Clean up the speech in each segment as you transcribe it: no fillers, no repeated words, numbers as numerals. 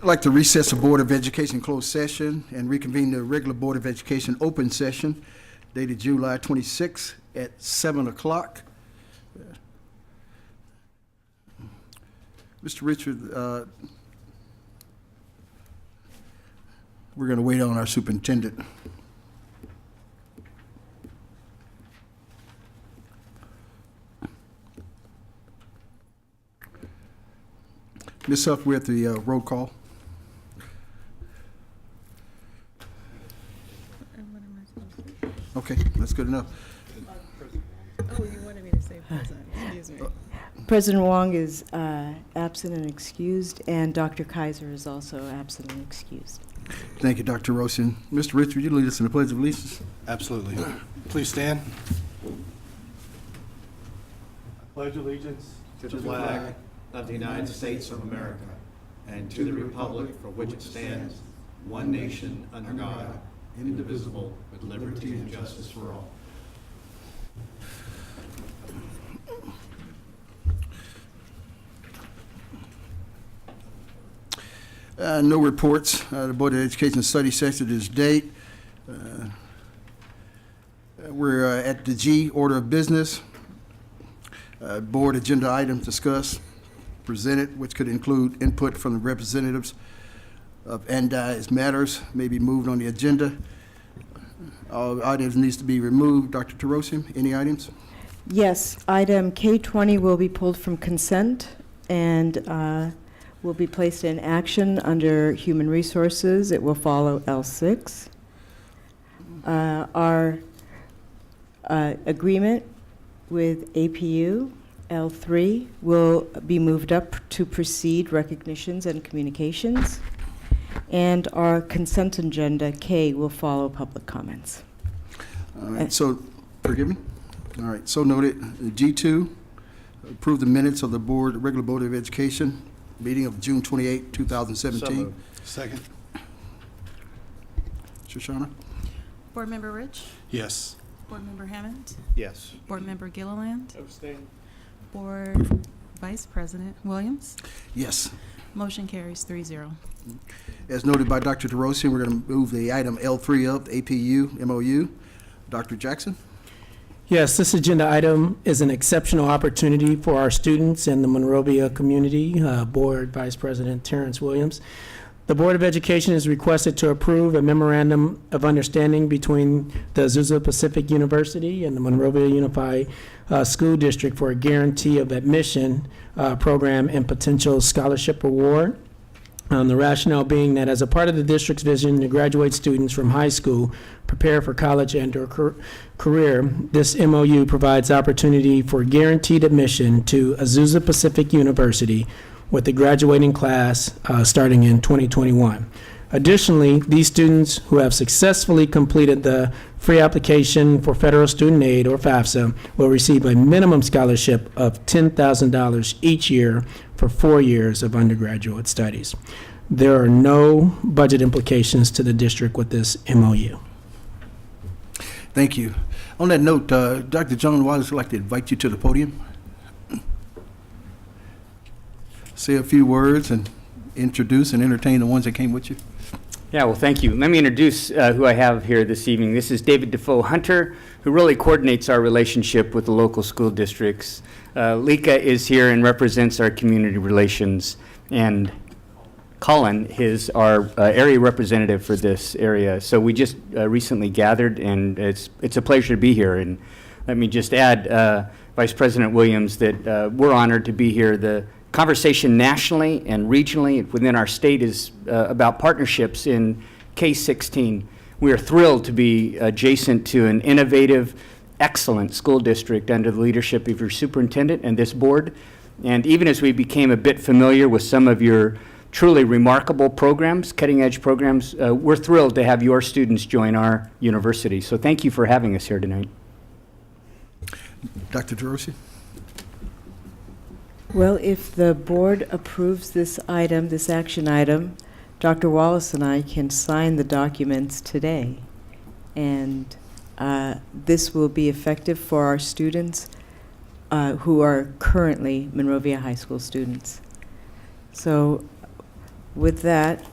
I'd like to recess the Board of Education closed session and reconvene the regular Board of Education open session dated July 26 at 7 o'clock. Mr. Richard, we're going to wait on our superintendent. Ms. Huff, we're at the roll call. Okay, that's good enough. Oh, you wanted me to say present, excuse me. President Wong is absent and excused, and Dr. Kaiser is also absent and excused. Thank you, Dr. Rosen. Mr. Richard, would you lead us in the Pledge of Allegiance? Absolutely. Please stand. I pledge allegiance to the flag of the United States of America and to the republic for which it stands, one nation under God, indivisible, with liberty and justice for all. No reports. The Board of Education study session this date. We're at the G, order of business. Board agenda items discussed, presented, which could include input from the representatives of Andi's matters, may be moved on the agenda. All items needs to be removed. Dr. Tarosim, any items? Yes, item K20 will be pulled from consent and will be placed in action under Human Resources. It will follow L6. Our agreement with APU, L3, will be moved up to proceed recognitions and communications. And our consent agenda, K, will follow public comments. All right, so, forgive me? All right, so noted. G2, approve the minutes of the regular Board of Education meeting of June 28, 2017. Second. Shoshana? Board Member Rich? Yes. Board Member Hammond? Yes. Board Member Gilliland? Abstain. Board Vice President Williams? Yes. Motion carries 3-0. As noted by Dr. DeRosa, we're going to move the item L3 up, APU, MOU. Dr. Jackson? Yes, this agenda item is an exceptional opportunity for our students in the Monrovia community. Board Vice President Terrence Williams. The Board of Education is requested to approve a memorandum of understanding between the Azusa Pacific University and the Monrovia Unified School District for a guarantee of admission program and potential scholarship award. The rationale being that as a part of the district's vision to graduate students from high school, prepare for college and or career, this MOU provides opportunity for guaranteed admission to Azusa Pacific University with the graduating class starting in 2021. Additionally, these students who have successfully completed the free application for federal student aid, or FAFSA, will receive a minimum scholarship of $10,000 each year for 4 years of undergraduate studies. There are no budget implications to the district with this MOU. Thank you. On that note, Dr. John Wallace would like to invite you to the podium. Say a few words and introduce and entertain the ones that came with you. Yeah, well, thank you. Let me introduce who I have here this evening. This is David Defoe Hunter, who really coordinates our relationship with the local school districts. Lika is here and represents our community relations, and Colin is our area representative for this area. So we just recently gathered, and it's a pleasure to be here. And let me just add, Vice President Williams, that we're honored to be here. The conversation nationally and regionally within our state is about partnerships in K-16. We are thrilled to be adjacent to an innovative, excellent school district under the leadership of your superintendent and this board. And even as we became a bit familiar with some of your truly remarkable programs, cutting-edge programs, we're thrilled to have your students join our university. So thank you for having us here tonight. Dr. DeRosa? Well, if the board approves this item, this action item, Dr. Wallace and I can sign the documents today. And this will be effective for our students who are currently Monrovia High School students. So with that,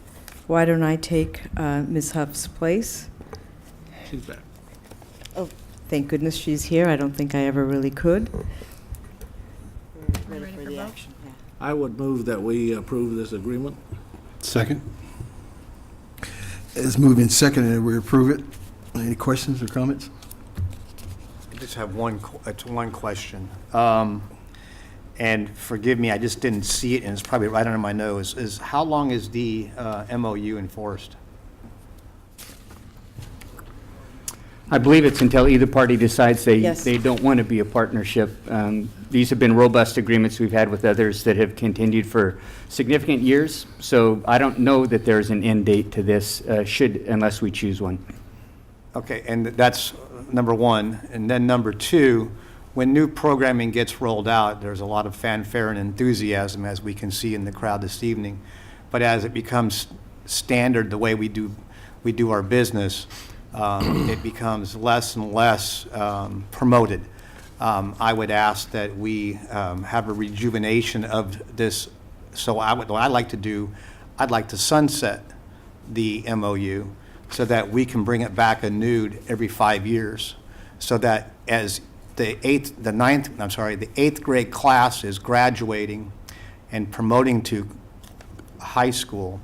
why don't I take Ms. Huff's place? She's back. Oh, thank goodness she's here. I don't think I ever really could. We're ready for vote? I would move that we approve this agreement. Second. It's moved and seconded and we approve it. Any questions or comments? I just have one question. And forgive me, I just didn't see it, and it's probably right under my nose, is how long is the MOU enforced? I believe it's until either party decides Yes. they don't want to be a partnership. These have been robust agreements we've had with others that have continued for significant years, so I don't know that there's an end date to this, unless we choose one. Okay, and that's number one. And then number two, when new programming gets rolled out, there's a lot of fanfare and enthusiasm, as we can see in the crowd this evening. But as it becomes standard, the way we do our business, it becomes less and less promoted. I would ask that we have a rejuvenation of this. So what I'd like to do, I'd like to sunset the MOU so that we can bring it back anew every 5 years, so that as the eighth grade class is graduating and promoting to high school,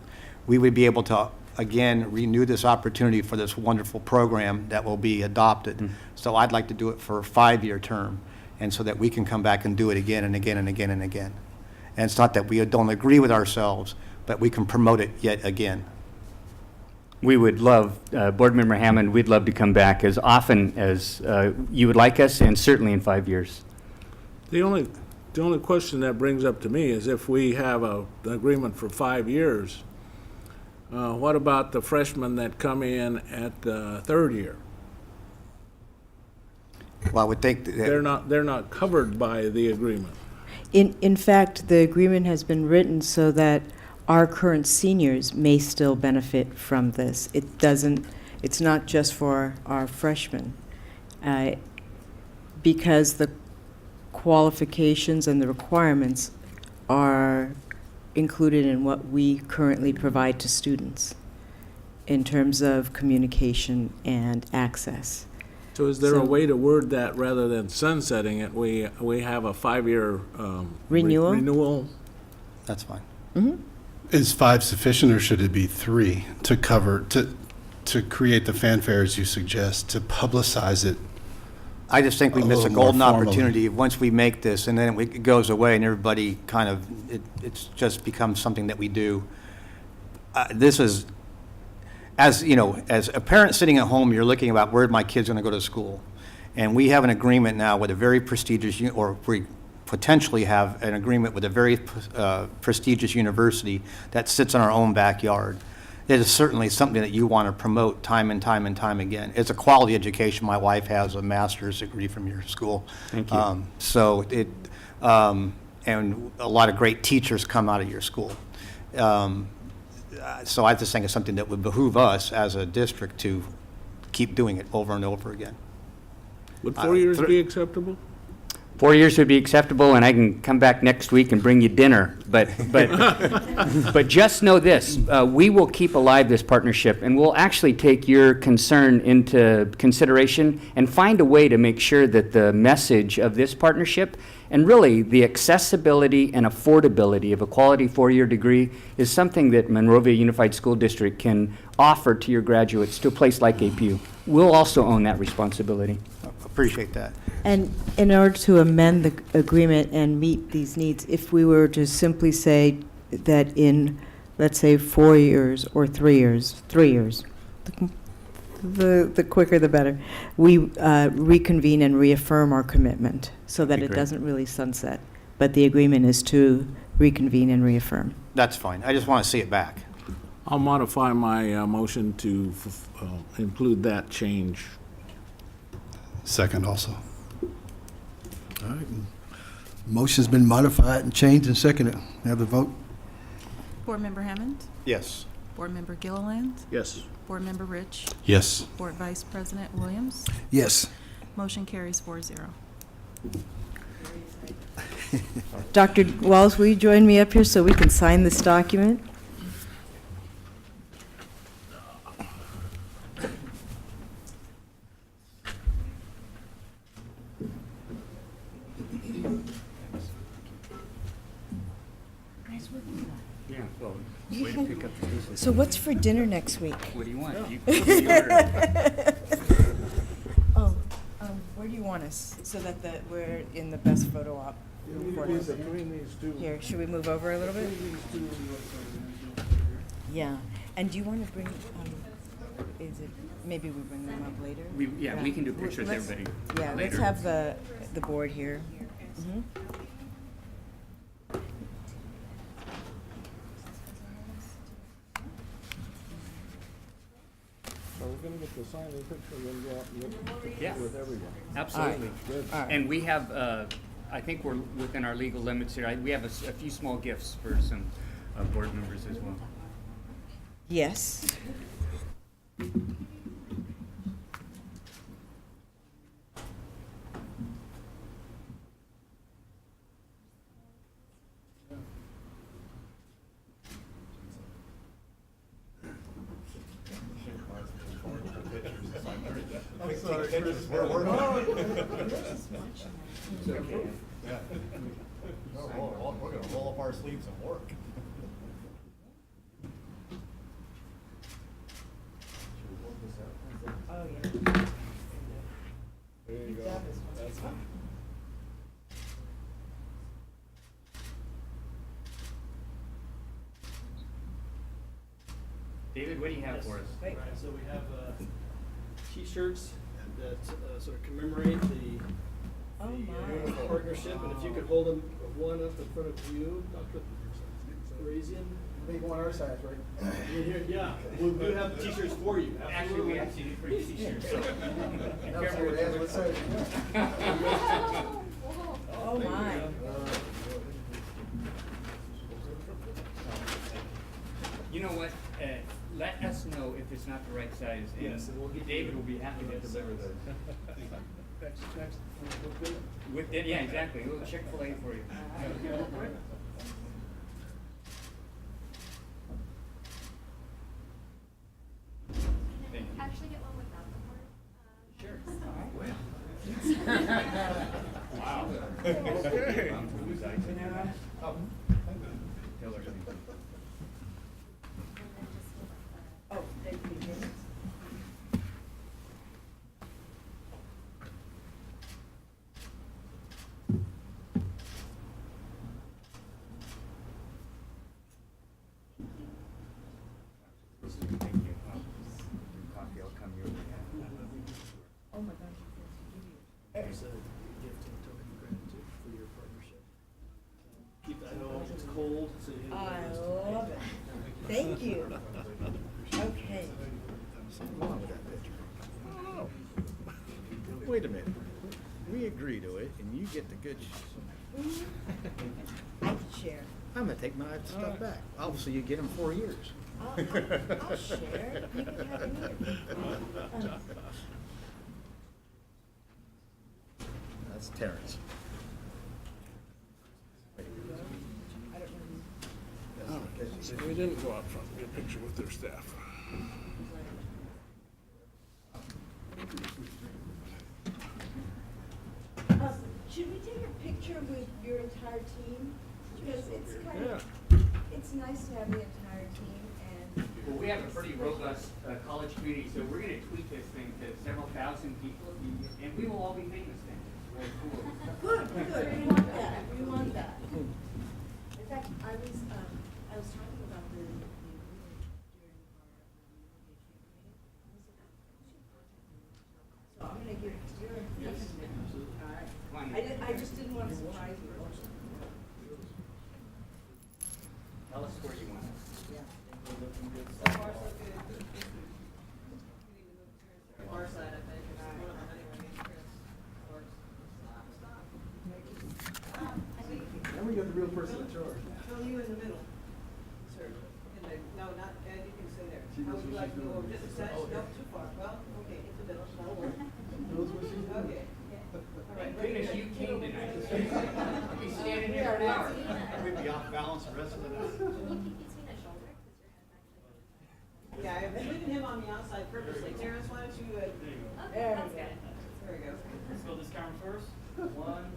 we would be able to again renew this opportunity for this wonderful program that will be adopted. So I'd like to do it for a 5-year term, and so that we can come back and do it again and again and again and again. And it's not that we don't agree with ourselves, but we can promote it yet again. We would love, Board Member Hammond, we'd love to come back as often as you would like us, and certainly in 5 years. The only question that brings up to me is if we have an agreement for 5 years, what about the freshmen that come in at the third year? Well, I would think that They're not covered by the agreement. In fact, the agreement has been written so that our current seniors may still benefit from this. It's not just for our freshmen. Because the qualifications and the requirements are included in what we currently provide to students in terms of communication and access. So is there a So- way to word that rather than sunsetting it? We have a 5-year Renewal? renewal? that's fine. Is 5 sufficient, or should it be 3 to cover, to create the fanfare as you suggest, to publicize it? I just think we A miss a little more golden formally. opportunity once we make this, and then it goes away, and everybody kind of, it's just becomes something that we do. This is, as you know, as a parent sitting at home, you're looking about where my kid's going to go to school, and we have an agreement now with a very prestigious, or we potentially have an agreement with a very prestigious university that sits in our own backyard. It is certainly something that you want to promote time and time and time again. It's a quality education. My wife has a master's degree from your school. Thank you. And a lot of great teachers come out of your school. So I just think it's something that would behoove us as a district to keep doing it over and over again. Would 4 years be acceptable? 4 years would be acceptable, and I can come back next week and bring you dinner. But just know this, we will keep alive this partnership, and we'll actually take your concern into consideration and find a way to make sure that the message of this partnership, and really the accessibility and affordability of a quality 4-year degree, is something that Monrovia Unified School District can offer to your graduates to a place like APU. We'll also own that responsibility. Appreciate that. And in order to amend the agreement and meet these needs, if we were to simply say that in, let's say, 4 years or 3 years, the quicker the better, we reconvene and reaffirm our commitment so that Be it great. doesn't really sunset. But the agreement is to reconvene and reaffirm. That's fine. I just want to see it back. I'll modify my motion to include that change. Second also. All right. Motion's been modified and changed and seconded. Have the vote. Board Member Hammond, Yes. Board Member Gilliland, Yes. Board Member Rich, Yes. Board Vice President Williams. Yes. Motion carries 4-0. Dr. Wallace, will you join me up here so we can sign this document? Way to pick up the pieces. So what's for dinner next week? What do you want? You order. Oh, where do you want us, so that we're in the best photo op? Here, should we move over a little bit? Yeah, and do you want to bring, is it, maybe we bring them up later? We can do a picture with Let's- everybody Yeah, let's later. have the board here. Mhm. So we're gonna get the signing picture and then go out and look Yeah. with everyone. Absolutely. Good. All right. And we have, I think we're within our legal limits here. We have a few small gifts for some board members as well. Yes. We're gonna roll up our sleeves and work. Oh, yeah. There you go. That's it. David, what do you have for us? Right, so we have T-shirts that sort of commemorate the Oh, my. the partnership, and if you could hold them one up in front of you, Dr. Brazian. Big on our side, right? Here, yeah, we do have T-shirts for you. Actually, we actually need for you t-shirts, so. Oh, my. You know what? Let us know if it's not the right size. And Yes, and we'll get David will be happy to deliver those. Yeah, exactly. A little Chick-fil-A for you. Thank you. Actually get one without the word. Sure. Wow. Tell her. Oh, thank you, James. Thank you. Coffee, I'll come your way. Oh, my gosh. As a gift and token of gratitude for your partnership. Keep that, I know it's cold, so you. I love it. Thank you. Okay. Something wrong with that picture. Wait a minute. We agree to it, and you get the good I can share. I'm gonna take my stuff back. Obviously, you get them 4 years. I'll share. You can have any of it. That's Terrence. We didn't go out front and get a picture with their staff. Should we take a picture with your entire team? Because it's kind Yeah. of, it's nice to have the entire team and. Well, we have a pretty robust college community, so we're gonna tweet this thing to several thousand people, and we will all be famous then. It's really cool. Good, good, we want that, we want that. In fact, I was talking about the agreement during our, so I'm gonna give your information. All right. Come on. I just didn't want to surprise you. Tell us where you want us. Far side, I think. Now we got the real person in charge. Show you in the middle, sir. No, not, Ed, you can stay there. How would you like to go over just a touch? No, too far. Well, okay, in the middle, that'll work. Okay. All right. Goodness, you came tonight. You'll be standing here for an hour. We'd be off balance the rest of the night. Can you keep between a shoulder? Because your head's actually. Yeah, I'm leaving him on the outside purposely. Terrence, why don't you, Okay, There that's we go. good. there we go. Let's go this camera first. One,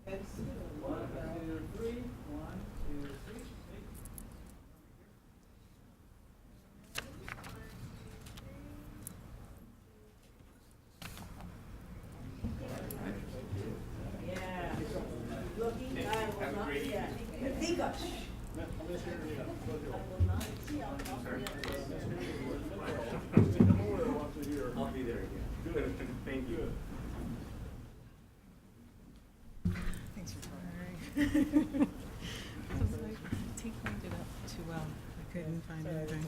Ed's- one, two, three. One, two, Good, thank you. Thanks for trying. T cleaned it up too well. I couldn't find anything.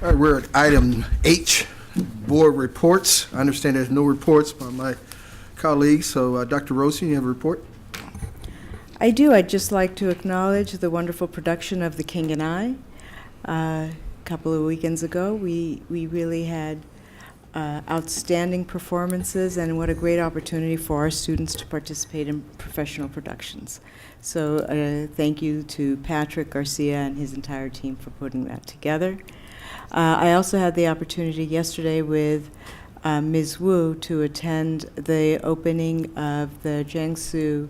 All right, we're at item H, board reports. I understand there's no reports by my colleagues, so Dr. Rosen, you have a report? I do. I'd just like to acknowledge the wonderful production of The King and I. A couple of weekends ago, we really had outstanding performances, and what a great opportunity for our students to participate in professional productions. So thank you to Patrick Garcia and his entire team for putting that together. I also had the opportunity yesterday with Ms. Wu to attend the opening of the Jiangsu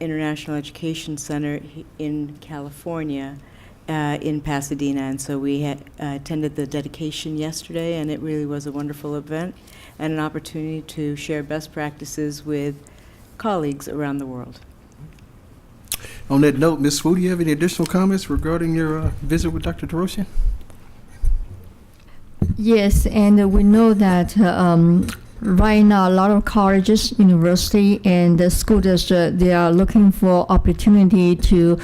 International Education Center in California, in Pasadena, and so we had attended the dedication yesterday, and it really was a wonderful event and an opportunity to share best practices with colleagues around the world. On that note, Ms. Wu, do you have any additional comments regarding your visit with Dr. Tarosian? Yes, and we know that right now a lot of colleges, university, and the school district, they are looking for opportunity to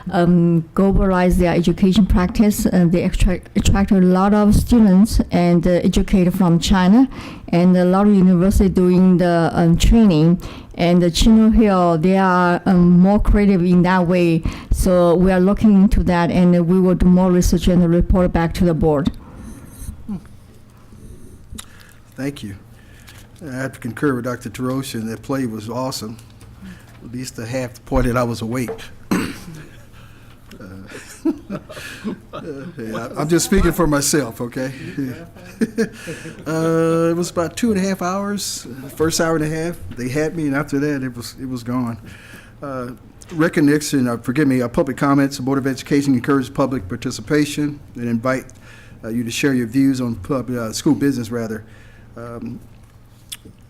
globalize their education practice. They attract a lot of students and educate from China, and a lot of university doing the training. And the Chino Hill, they are more creative in that way. So we are looking into that, and we will do more research and report back to the board. Thank you. I have to concur with Dr. Tarosian. That play was awesome. At least the half the point that I was awake. Yeah, I'm just speaking for myself, okay? It was about 2.5 hours. First hour and a half, they had me, and after that, it was gone. Recognition, public comments. The Board of Education encourages public participation and invite you to share your views on school business, rather.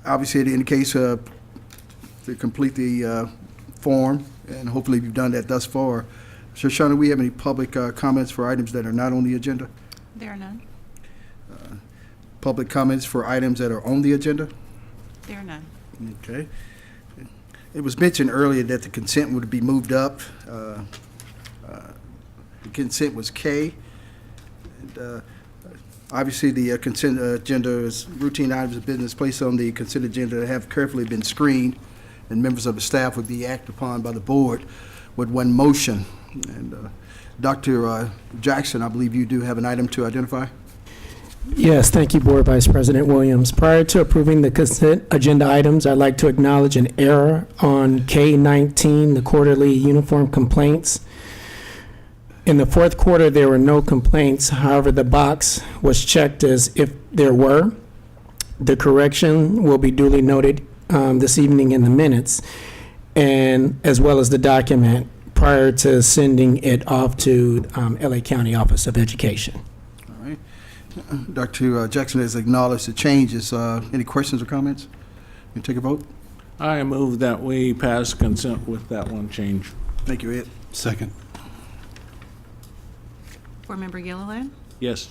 Obviously, it indicates to complete the form, and hopefully you've done that thus far. Shoshana, do we have any public comments for items that are not on the agenda? There are none. Public comments for items that are on the agenda? There are none. Okay. It was mentioned earlier that the consent would be moved up. The consent was K. And, obviously, the consent agenda is routine items of business placed on the consent agenda that have carefully been screened, and members of the staff would be acted upon by the board with one motion. And Dr. Jackson, I believe you do have an item to identify. Yes, thank you, Board Vice President Williams. Prior to approving the consent agenda items, I'd like to acknowledge an error on K19, the quarterly uniform complaints. In the fourth quarter, there were no complaints. However, the box was checked as if there were. The correction will be duly noted this evening in the minutes, and as well as the document prior to sending it off to LA County Office of Education. All right. Dr. Jackson has acknowledged the changes. Any questions or comments? You take a vote. I move that we pass consent with that one change. Thank you, Ed. Second. Board Member Gilliland? Yes.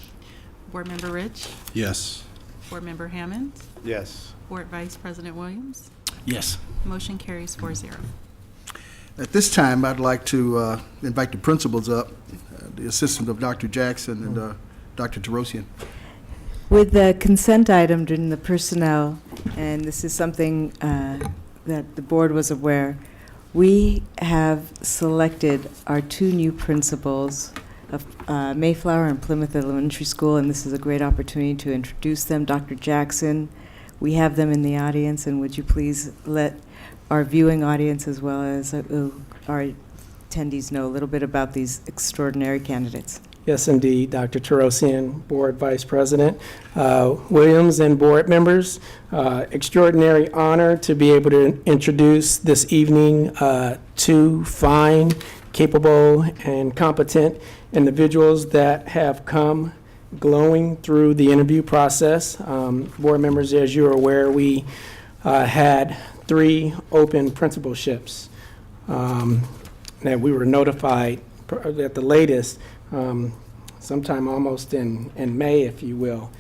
Board Member Rich? Yes. Board Member Hammond? Yes. Board Vice President Williams? Yes. Motion carries 4-0. At this time, I'd like to invite the principals up, the assistant of Dr. Jackson and Dr. Tarosian. With the consent item during the personnel, and this is something that the board was aware, we have selected our 2 new principals of Mayflower and Plymouth Elementary School, and this is a great opportunity to introduce them. Dr. Jackson, we have them in the audience, and would you please let our viewing audience as well as our attendees know a little bit about these extraordinary candidates? Yes, indeed, Dr. Tarosian, Board Vice President Williams, and board members. Extraordinary honor to be able to introduce this evening 2 fine, capable, and competent individuals that have come glowing through the interview process. Board members, as you're aware, we had 3 open principalships. that we were notified at the latest, sometime almost in May, if you will.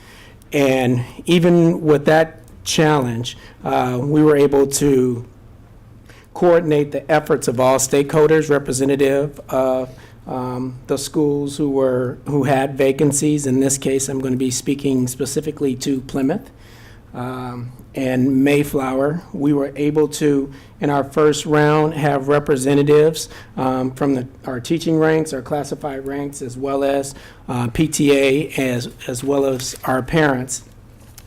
And even with that challenge, we were able to coordinate the efforts of all stakeholders representative of the schools who had vacancies. In this case, I'm going to be speaking specifically to Plymouth and Mayflower. We were able to, in our first round, have representatives from our teaching ranks, our classified ranks, as well as PTA, as well as our parents.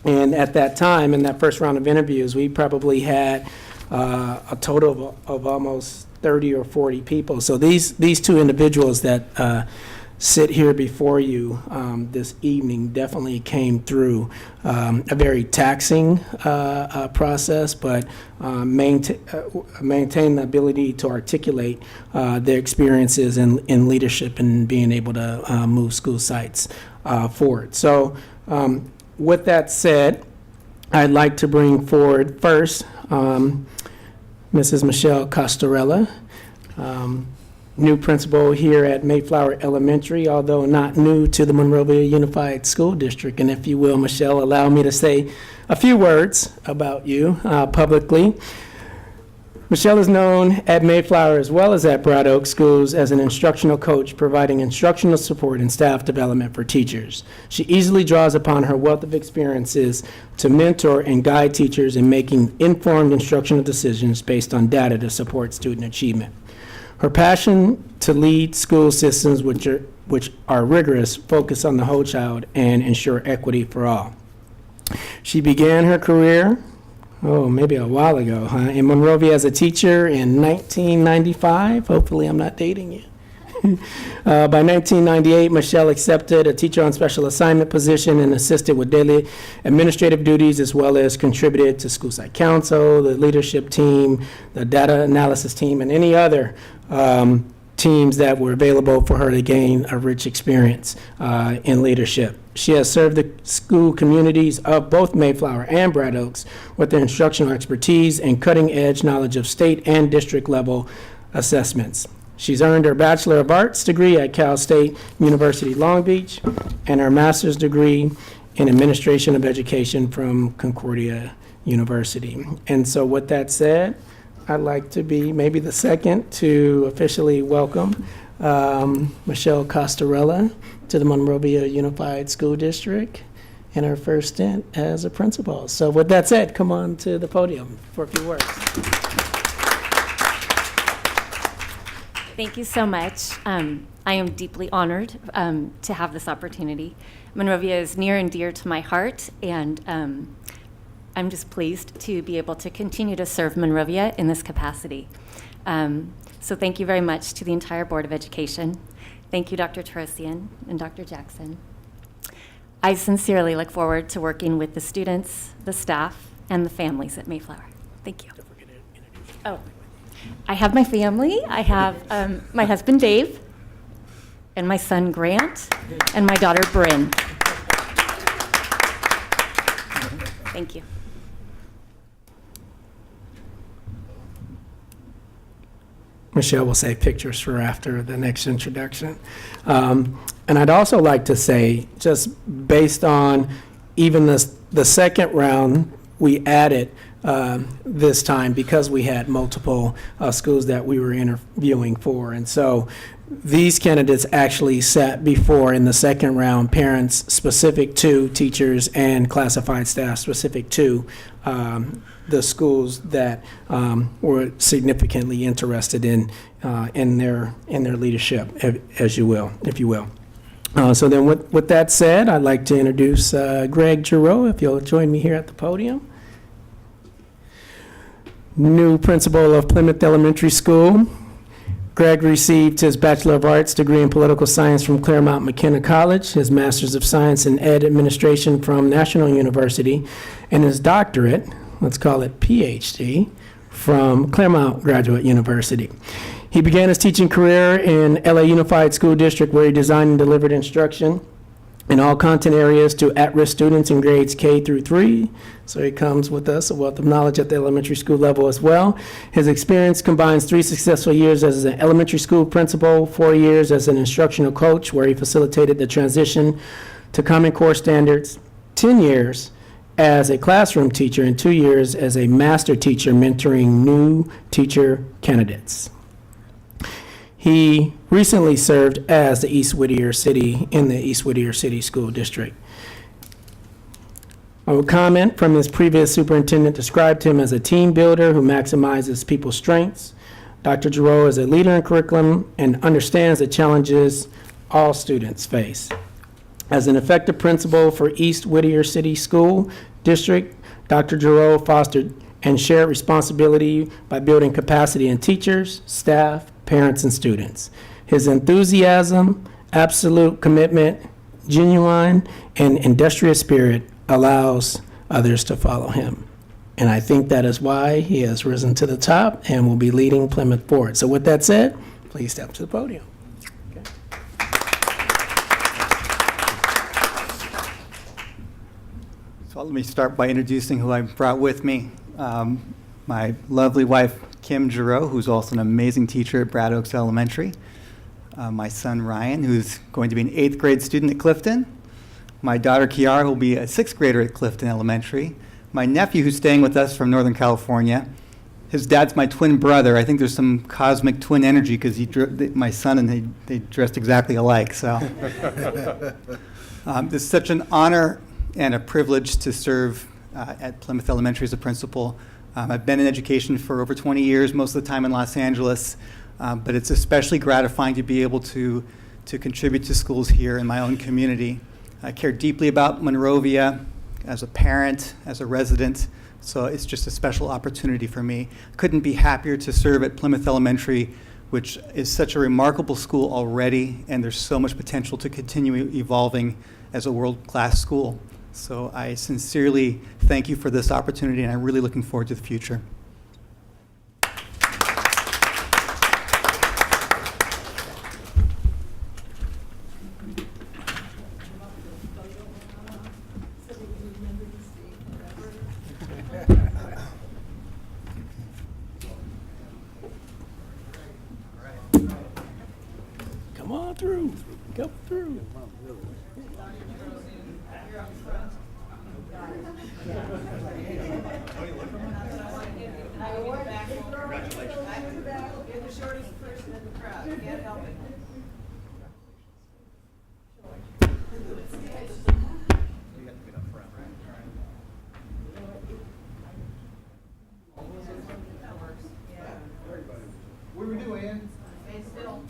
And at that time, in that first round of interviews, we probably had a total of almost 30 or 40 people. So these two individuals that sit here before you this evening definitely came through a very taxing process, but maintain the ability to articulate their experiences in leadership and being able to move school sites forward. So with that said, I'd like to bring forward first Mrs. Michelle Costarella, new principal here at Mayflower Elementary, although not new to the Monrovia Unified School District. And if you will, Michelle, allow me to say a few words about you publicly. Michelle is known at Mayflower as well as at Broad Oak Schools as an instructional coach, providing instructional support and staff development for teachers. She easily draws upon her wealth of experiences to mentor and guide teachers in making informed instructional decisions based on data to support student achievement. Her passion to lead school systems which are rigorous, focus on the whole child, and ensure equity for all. She began her career maybe a while ago, in Monrovia as a teacher in 1995. Hopefully I'm not dating you. By 1998, Michelle accepted a teacher on special assignment position and assisted with daily administrative duties, as well as contributed to school site council, the leadership team, the data analysis team, and any other teams that were available for her to gain a rich experience in leadership. She has served the school communities of both Mayflower and Broad Oaks with their instructional expertise and cutting-edge knowledge of state and district level assessments. She's earned her Bachelor of Arts degree at Cal State University Long Beach and her master's degree in Administration of Education from Concordia University. And so with that said, I'd like to be maybe the second to officially welcome Michelle Costarella to the Monrovia Unified School District in her first stint as a principal. So with that said, come on to the podium for a few words. Thank you so much. I am deeply honored to have this opportunity. Monrovia is near and dear to my heart, and I'm just pleased to be able to continue to serve Monrovia in this capacity. So thank you very much to the entire Board of Education. Thank you, Dr. Tarosian and Dr. Jackson. I sincerely look forward to working with the students, the staff, and the families at Mayflower. Thank you. Oh, I have my family. I have my husband, Dave, and my son, Grant, and my daughter, Bryn. Thank you. Michelle will save pictures for after the next introduction. And I'd also like to say, just based on even the second round, we added this time because we had multiple schools that we were interviewing for. And so these candidates actually sat before in the second round parents specific to teachers and classified staff specific to the schools that were significantly interested in their leadership, if you will. So then with that said, I'd like to introduce Greg Giroux, if you'll join me here at the podium. New principal of Plymouth Elementary School. Greg received his Bachelor of Arts degree in Political Science from Claremont McKenna College, his Master's of Science in Ed Administration from National University, and his doctorate, let's call it PhD, from Claremont Graduate University. He began his teaching career in LA Unified School District, where he designed and delivered instruction in all content areas to at-risk students in grades K through 3. So he comes with us a wealth of knowledge at the elementary school level as well. His experience combines 3 successful years as an elementary school principal, 4 years as an instructional coach where he facilitated the transition to Common Core standards, 10 years as a classroom teacher, and 2 years as a master teacher mentoring new teacher candidates. He recently served as the East Whittier City School District. A comment from his previous superintendent described him as a team builder who maximizes people's strengths. Dr. Giroux is a leader in curriculum and understands the challenges all students face. As an effective principal for East Whittier City School District, Dr. Giroux fostered and shared responsibility by building capacity in teachers, staff, parents, and students. His enthusiasm, absolute commitment, genuine, and industrious spirit allows others to follow him. And I think that is why he has risen to the top and will be leading Plymouth forward. So with that said, please step to the podium. So let me start by introducing who I brought with me. My lovely wife, Kim Giroux, who's also an amazing teacher at Brad Oaks Elementary. My son, Ryan, who's going to be an 8th grade student at Clifton. My daughter, Kiara, who will be a 6th grader at Clifton Elementary. My nephew, who's staying with us from Northern California. His dad's my twin brother. I think there's some cosmic twin energy because my son and they dressed exactly alike. So it's such an honor and a privilege to serve at Plymouth Elementary as a principal. I've been in education for over 20 years, most of the time in Los Angeles, but it's especially gratifying to be able to contribute to schools here in my own community. I care deeply about Monrovia as a parent, as a resident, so it's just a special opportunity for me. Couldn't be happier to serve at Plymouth Elementary, which is such a remarkable school already, and there's so much potential to continue evolving as a world-class school. So I sincerely thank you for this opportunity, and I'm really looking forward to the future. Come on through. Go through. You're the shortest person in the crowd, you can't help it. What do we do, Ann? Stay still.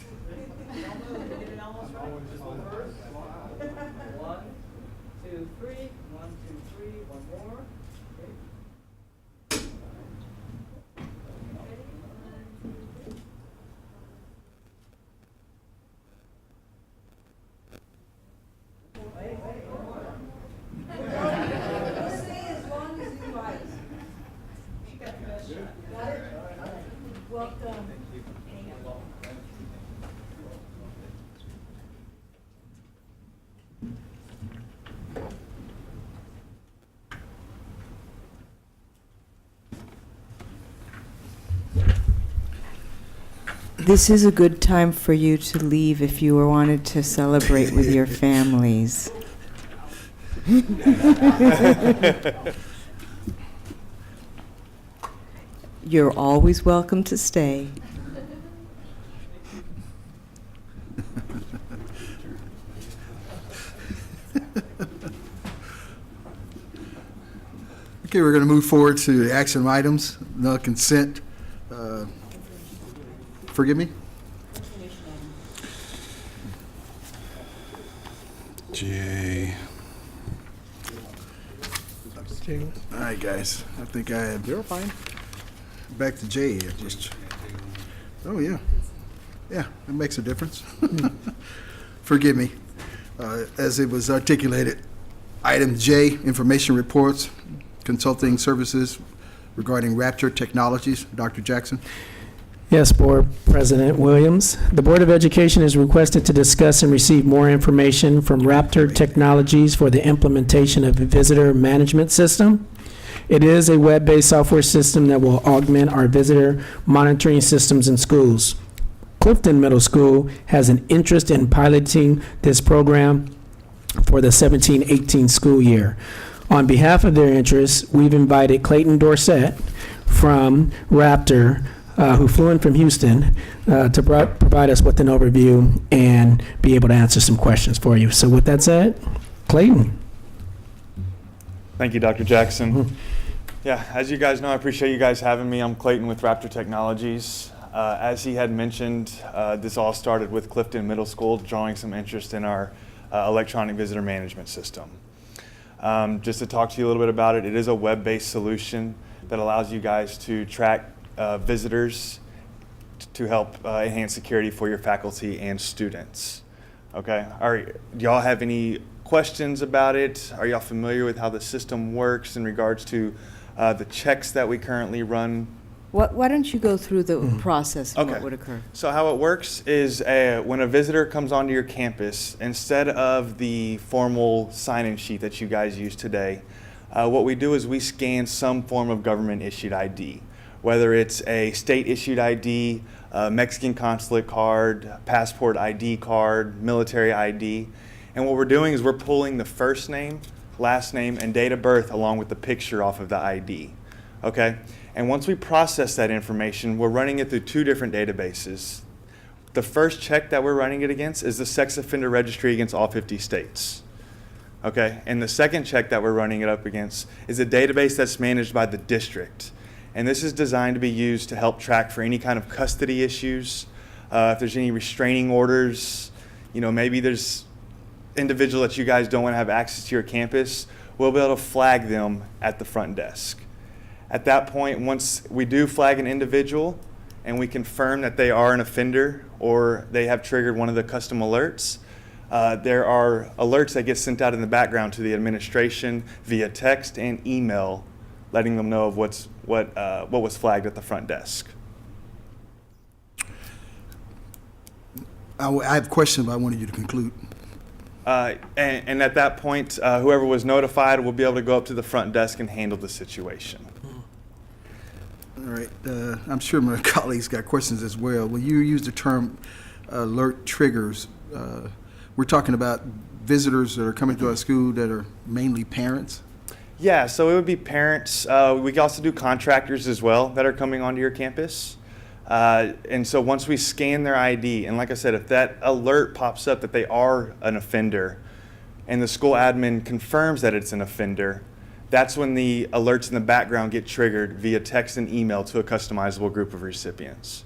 Don't move, you did it almost right. 1, 2, 3. 1, 2, 3. One more. This is a good time for you to leave if you wanted to celebrate with your families. You're always welcome to stay. Okay, we're going to move forward to action items, no consent. Forgive me? J. All right, guys, I think I have. You're fine. Back to J. Oh, yeah. Yeah, it makes a difference. Forgive me. As it was articulated, item J, information reports, consulting services regarding Rapture Technologies. Dr. Jackson. Yes, Board President Williams. The Board of Education is requested to discuss and receive more information from Raptor Technologies for the implementation of a visitor management system. It is a web-based software system that will augment our visitor monitoring systems in schools. Clifton Middle School has an interest in piloting this program for the 17-18 school year. On behalf of their interests, we've invited Clayton Dorsett from Raptor, who flew in from Houston, to provide us with an overview and be able to answer some questions for you. So with that said, Clayton. Thank you, Dr. Jackson. Yeah, as you guys know, I appreciate you guys having me. I'm Clayton with Raptor Technologies. As he had mentioned, this all started with Clifton Middle School drawing some interest in our electronic visitor management system. Just to talk to you a little bit about it, it is a web-based solution that allows you guys to track visitors to help enhance security for your faculty and students. Okay, do y'all have any questions about it? Are y'all familiar with how the system works in regards to the checks that we currently run? Why don't you go through the process of what Okay. would occur? So how it works is when a visitor comes onto your campus, instead of the formal sign-in sheet that you guys use today, what we do is we scan some form of government-issued ID, whether it's a state-issued ID, a Mexican consulate card, passport ID card, military ID. And what we're doing is we're pulling the first name, last name, and date of birth along with the picture off of the ID. Okay? And once we process that information, we're running it through two different databases. The first check that we're running it against is the Sex Offender Registry against all 50 states. Okay? And the second check that we're running it up against is a database that's managed by the district. And this is designed to be used to help track for any kind of custody issues, if there's any restraining orders, maybe there's individual that you guys don't want to have access to your campus, we'll be able to flag them at the front desk. At that point, once we do flag an individual and we confirm that they are an offender or they have triggered one of the custom alerts, there are alerts that get sent out in the background to the administration via text and email, letting them know of what was flagged at the front desk. I have a question, but I wanted you to conclude. And at that point, whoever was notified will be able to go up to the front desk and handle the situation. All right. I'm sure my colleagues got questions as well. When you use the term alert triggers, we're talking about visitors that are coming to our school that are mainly parents? Yeah, so it would be parents. We can also do contractors as well that are coming onto your campus. And so once we scan their ID, and like I said, if that alert pops up that they are an offender and the school admin confirms that it's an offender, that's when the alerts in the background get triggered via text and email to a customizable group of recipients.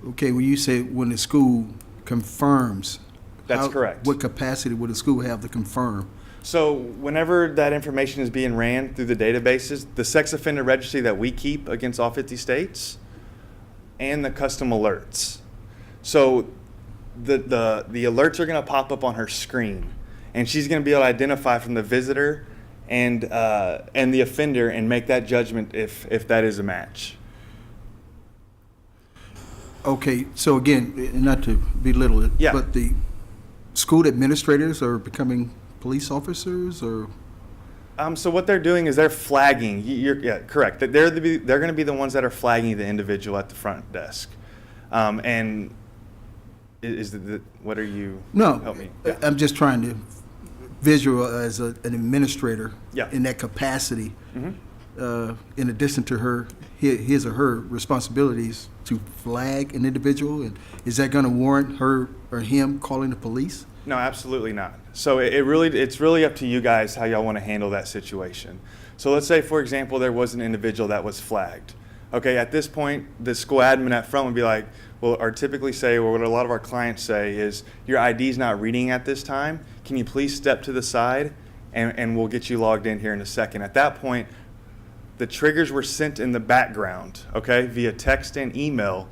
Okay, when you say when the school confirms. That's correct. What capacity would the school have to confirm? So whenever that information is being ran through the databases, the sex offender registry that we keep against all 50 states, and the custom alerts. So the alerts are going to pop up on her screen, and she's going to be able to identify from the visitor and the offender and make that judgment if that is a match. Okay, so again, not to belittle it, Yeah. but the school administrators are becoming police officers, or? So what they're doing is they're flagging. Yeah, correct. They're going to be the ones that are flagging the individual at the front desk. And what are you? No, help me. Yeah. I'm just trying to visualize an administrator Yeah. in that capacity, Mhm. in addition to his or her responsibilities to flag an individual, and is that going to warrant her or him calling the police? No, absolutely not. So it's really up to you guys how y'all want to handle that situation. So let's say, for example, there was an individual that was flagged. Okay, at this point, the school admin at front would be like, well, or typically say, or what a lot of our clients say is, your ID's not reading at this time. Can you please step to the side and we'll get you logged in here in a second. At that point, the triggers were sent in the background, okay, via text and email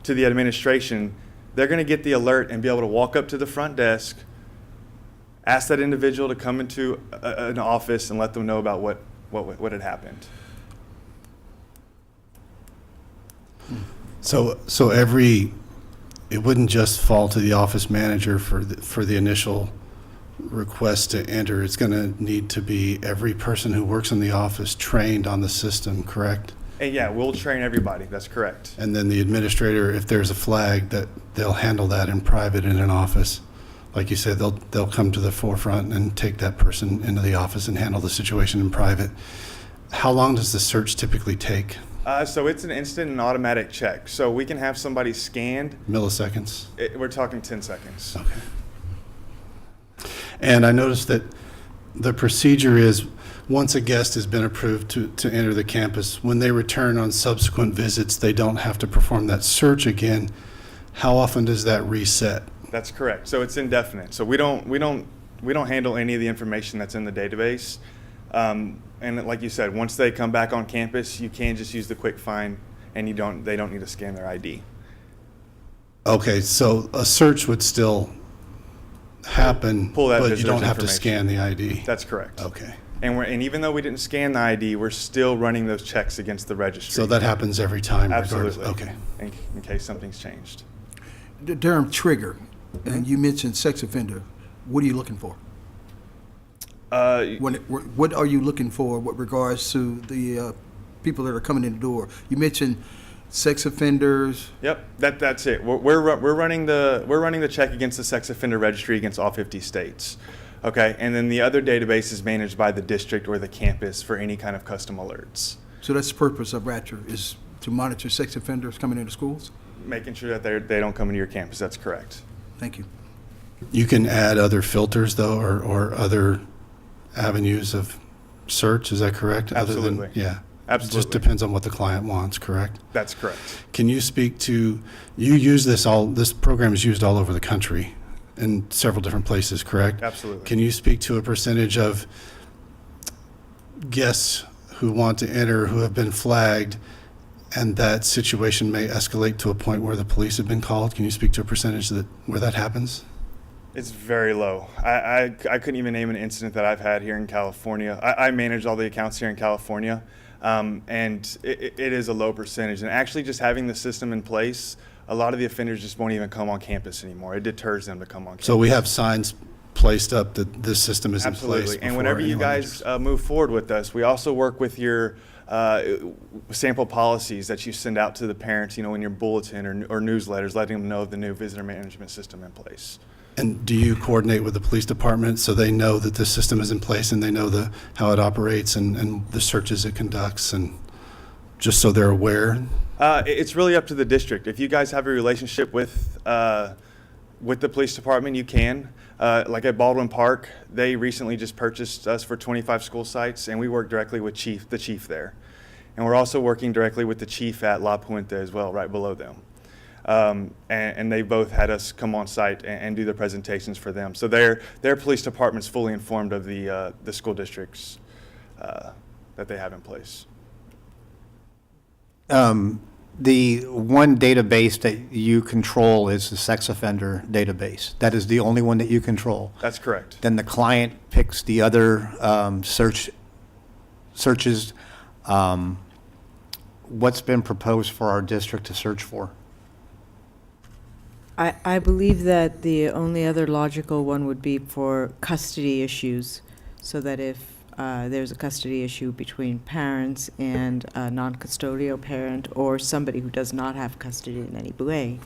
to the administration. They're going to get the alert and be able to walk up to the front desk, ask that individual to come into an office and let them know about what had happened. So it wouldn't just fall to the office manager for the initial request to enter. It's going to need to be every person who works in the office trained on the system, correct? And yeah, we'll train everybody. That's correct. And then the administrator, if there's a flag, that they'll handle that in private in an office. Like you said, they'll come to the forefront and take that person into the office and handle the situation in private. How long does the search typically take? So it's an instant and automatic check. So we can have somebody scanned. Milliseconds? We're talking 10 seconds. Okay. And I noticed that the procedure is, once a guest has been approved to enter the campus, when they return on subsequent visits, they don't have to perform that search again. How often does that reset? That's correct. So it's indefinite. So we don't handle any of the information that's in the database. And like you said, once they come back on campus, you can just use the quick find, and they don't need to scan their ID. Okay, so a search would still happen, Pull that but you visitor's don't have to information. scan the ID. That's correct. Okay. And even though we didn't scan the ID, we're still running those checks against the registry. So that happens every time? regardless? Absolutely. Okay. In case something's changed. The term trigger, and you mentioned sex offender. What are you looking for? What are you looking for with regards to the people that are coming in the door? You mentioned sex offenders. Yep, that's it. We're running the check against the sex offender registry against all 50 states. Okay, and then the other database is managed by the district or the campus for any kind of custom alerts. So that's the purpose of Ratcher, is to monitor sex offenders coming into schools? Making sure that they don't come into your campus. That's correct. Thank you. You can add other filters, though, or other avenues of search, is that correct? Absolutely. Yeah. Absolutely. It just depends on what the client wants, correct? That's correct. Can you speak to, you use this program is used all over the country in several different places, correct? Absolutely. Can you speak to a percentage of guests who want to enter who have been flagged, and that situation may escalate to a point where the police have been called? Can you speak to a percentage where that happens? It's very low. I couldn't even name an incident that I've had here in California. I manage all the accounts here in California, and it is a low percentage. And actually just having the system in place, a lot of the offenders just won't even come on campus anymore. It deters them to come on campus. So we have signs placed up that this system is in place. Absolutely. And whenever you guys move forward with us, we also work with your sample policies that you send out to the parents, in your bulletin or newsletters, letting them know the new visitor management system in place. And do you coordinate with the police department so they know that the system is in place and they know how it operates and the searches it conducts, and just so they're aware? It's really up to the district. If you guys have a relationship with the police department, you can. Like at Baldwin Park, they recently just purchased us for 25 school sites, and we work directly with the chief there. And we're also working directly with the chief at La Puente as well, right below them. And they both had us come on site and do the presentations for them. So their police department's fully informed of the school districts that they have in place. The one database that you control is the sex offender database. That is the only one that you control. That's correct. Then the client picks the other searches. What's been proposed for our district to search for? I believe that the only other logical one would be for custody issues, so that if there's a custody issue between parents and a non-custodial parent, or somebody who does not have custody in any way,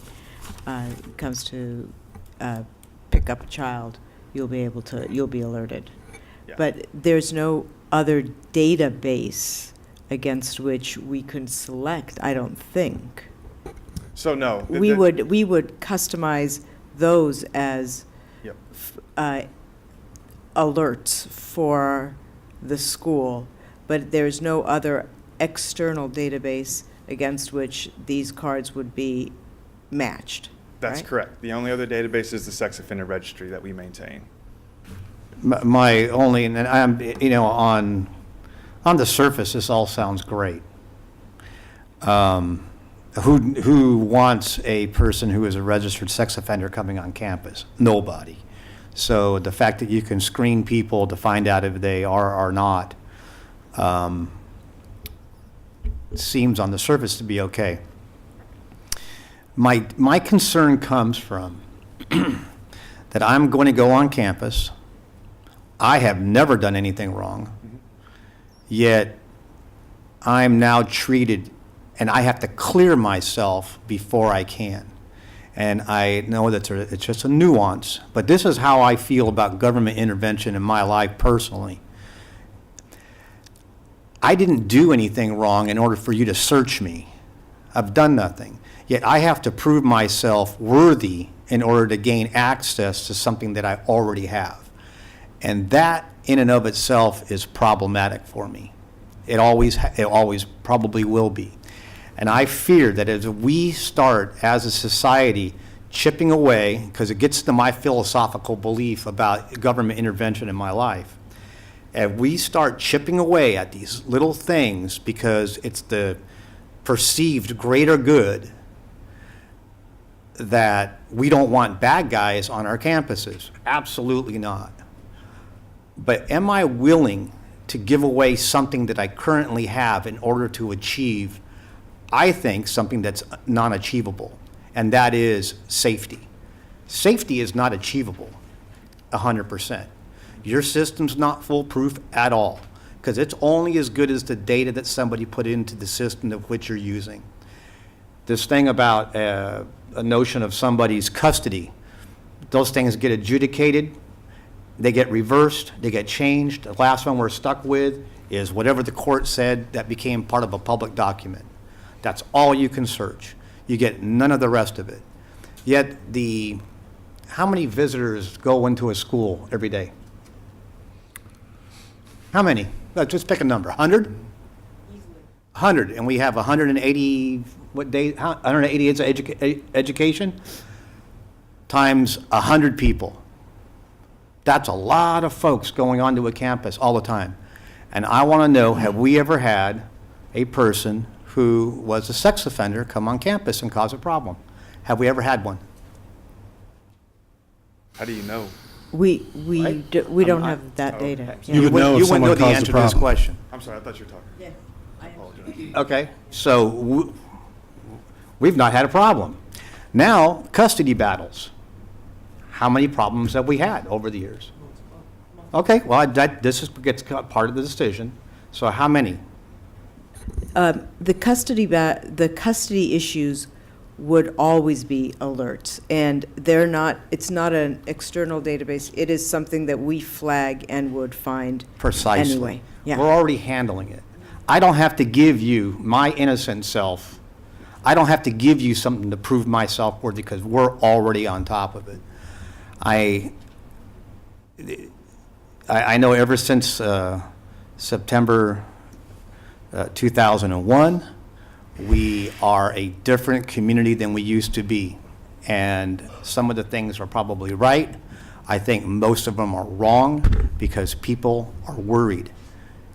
comes to pick up a child, you'll be alerted. Yeah. But there's no other database against which we can select, I don't think. So no. We would customize those as Yep. alerts for the school, but there's no other external database against which these cards would be matched. That's right? correct. The only other database is the sex offender registry that we maintain. My only, and I'm, on the surface, this all sounds great. Who wants a person who is a registered sex offender coming on campus? Nobody. So the fact that you can screen people to find out if they are or not seems on the surface to be okay. My concern comes from that I'm going to go on campus. I have never done anything wrong, yet I'm now treated, and I have to clear myself before I can. And I know that it's just a nuance, but this is how I feel about government intervention in my life personally. I didn't do anything wrong in order for you to search me. I've done nothing. Yet I have to prove myself worthy in order to gain access to something that I already have. And that in and of itself is problematic for me. It always probably will be. And I fear that as we start as a society chipping away, because it gets to my philosophical belief about government intervention in my life, if we start chipping away at these little things because it's the perceived greater good, that we don't want bad guys on our campuses. Absolutely not. But am I willing to give away something that I currently have in order to achieve, I think, something that's non-achievable, and that is safety. Safety is not achievable 100%. Your system's not foolproof at all, because it's only as good as the data that somebody put into the system of which you're using. This thing about a notion of somebody's custody, those things get adjudicated, they get reversed, they get changed. The last one we're stuck with is whatever the court said that became part of a public document. That's all you can search. You get none of the rest of it. Yet how many visitors go into a school every day? How many? Just pick a number. 100? Easily. 100, and we have 180, what day, 180 is education, times 100 people. That's a lot of folks going onto a campus all the time. And I want to know, have we ever had a person who was a sex offender come on campus and cause a problem? Have we ever had one? How do you know? We Right? don't have that data. You would know if You someone wouldn't know the caused a answer to this problem. question. I'm sorry, I thought you were talking. Yeah. I apologize. Okay, so we've not had a problem. Now, custody battles. How many problems have we had over the years? Okay, well, this gets part of the decision. So how many? The custody issues would always be alerts, and it's not an external database. It is something that we flag and would find Precisely. anyway. Yeah. We're already handling it. I don't have to give you, my innocent self, I don't have to give you something to prove myself worthy because we're already on top of it. I know ever since September 2001, we are a different community than we used to be. And some of the things are probably right. I think most of them are wrong because people are worried.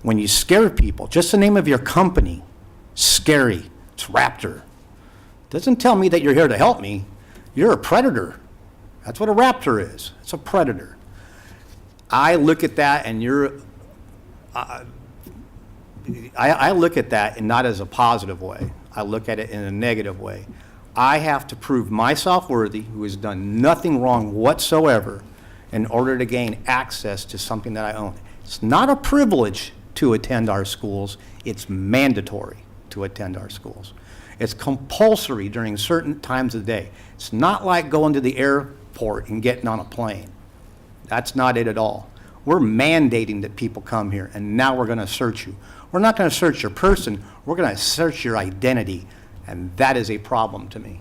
When you scare people, just the name of your company, scary, it's Raptor. Doesn't tell me that you're here to help me. You're a predator. That's what a raptor is. It's a predator. I look at that and I look at that and not as a positive way. I look at it in a negative way. I have to prove myself worthy, who has done nothing wrong whatsoever, in order to gain access to something that I own. It's not a privilege to attend our schools. It's mandatory to attend our schools. It's compulsory during certain times of the day. It's not like going to the airport and getting on a plane. That's not it at all. We're mandating that people come here, and now we're going to search you. We're not going to search your person. We're going to search your identity, and that is a problem to me.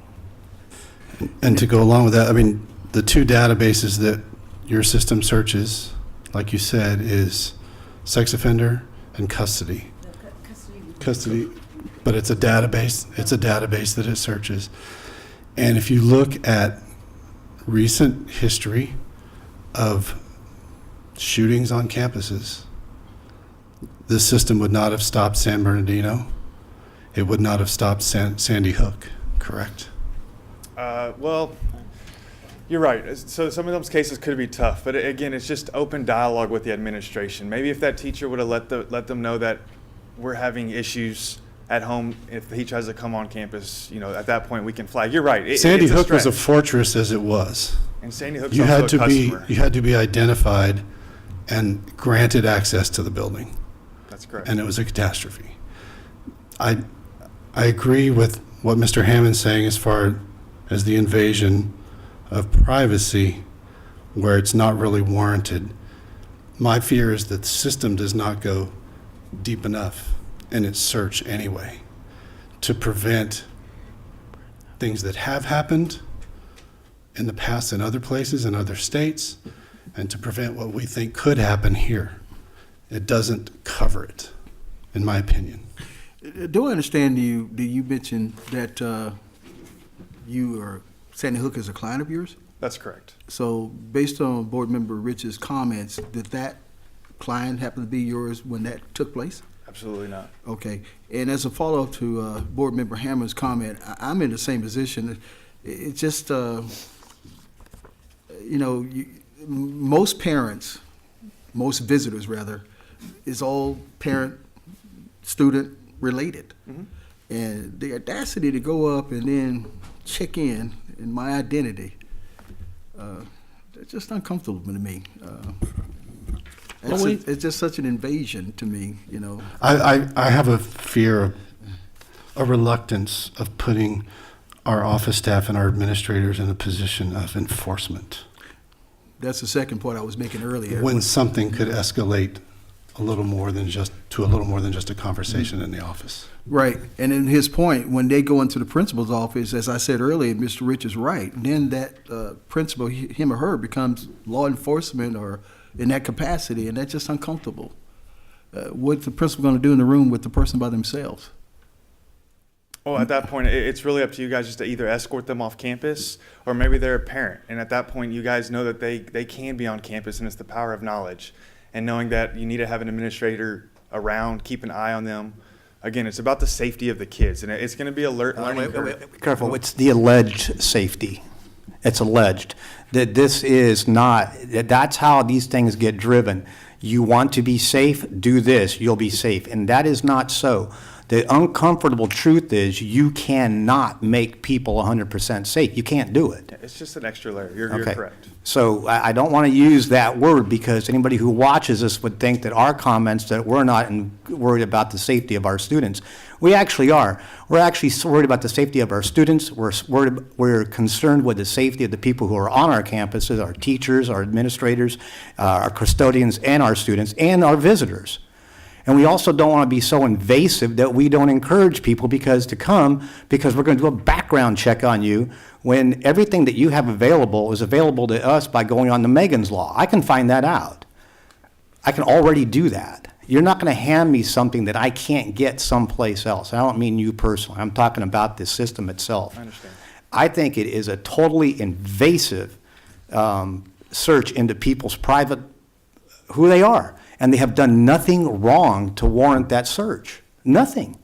And to go along with that, I mean, the two databases that your system searches, like you said, is sex offender and custody. Custody, but it's a database. It's a database that it searches. And if you look at recent history of shootings on campuses, this system would not have stopped San Bernardino. It would not have stopped Sandy Hook, correct? Well, you're right. So some of those cases could be tough, but again, it's just open dialogue with the administration. Maybe if that teacher would have let them know that we're having issues at home, if he tries to come on campus, at that point, we can flag. You're right. Sandy it's Hook was a stretch. fortress as it was. And Sandy Hook's You also had a to be, customer. you had to be identified and granted access to the building, That's correct. and it was a catastrophe. I agree with what Mr. Hammond's saying as far as the invasion of privacy where it's not really warranted. My fear is that the system does not go deep enough in its search anyway to prevent things that have happened in the past in other places, in other states, and to prevent what we think could happen here. It doesn't cover it, in my opinion. Do I understand you mentioned that Sandy Hook is a client of yours? That's correct. So based on Board Member Rich's comments, did that client happen to be yours when that took place? Absolutely not. Okay. And as a follow-up to Board Member Hammer's comment, I'm in the same position. It's just, most parents, most visitors rather, is all parent-student related. Mhm. And the audacity to go up and then check in my identity, it's just uncomfortable to me. It's just such an invasion to me, I have a fear, a reluctance of putting our office staff and our administrators in a position of enforcement That's the second point I was making earlier. when something could escalate a little more than just a conversation in the office. Right, and in his point, when they go into the principal's office, as I said earlier, Mr. Rich is right, then that principal, him or her, becomes law enforcement or in that capacity, and that's just uncomfortable. What's the principal going to do in the room with the person by themselves? Well, at that point, it's really up to you guys just to either escort them off campus or maybe they're a parent. And at that point, you guys know that they can be on campus, and it's the power of knowledge. And knowing that you need to have an administrator around, keep an eye on them. Again, it's about the safety of the kids, and it's going to be a learning curve. Be careful, it's the alleged safety. It's alleged that this is not, that's how these things get driven. You want to be safe, do this, you'll be safe. And that is not so. The uncomfortable truth is you cannot make people 100% safe. You can't do it. It's just an extra layer. You're Okay. correct. So I don't want to use that word because anybody who watches this would think that our comments that we're not worried about the safety of our students. We actually are. We're actually worried about the safety of our students. We're concerned with the safety of the people who are on our campuses, our teachers, our administrators, our custodians, and our students, and our visitors. And we also don't want to be so invasive that we don't encourage people because we're going to do a background check on you when everything that you have available is available to us by going on the Megan's Law. I can find that out. I can already do that. You're not going to hand me something that I can't get someplace else. I don't mean you personally. I'm talking about the system itself. I understand. I think it is a totally invasive search into people's private, who they are. And they have done nothing wrong to warrant that search. Nothing.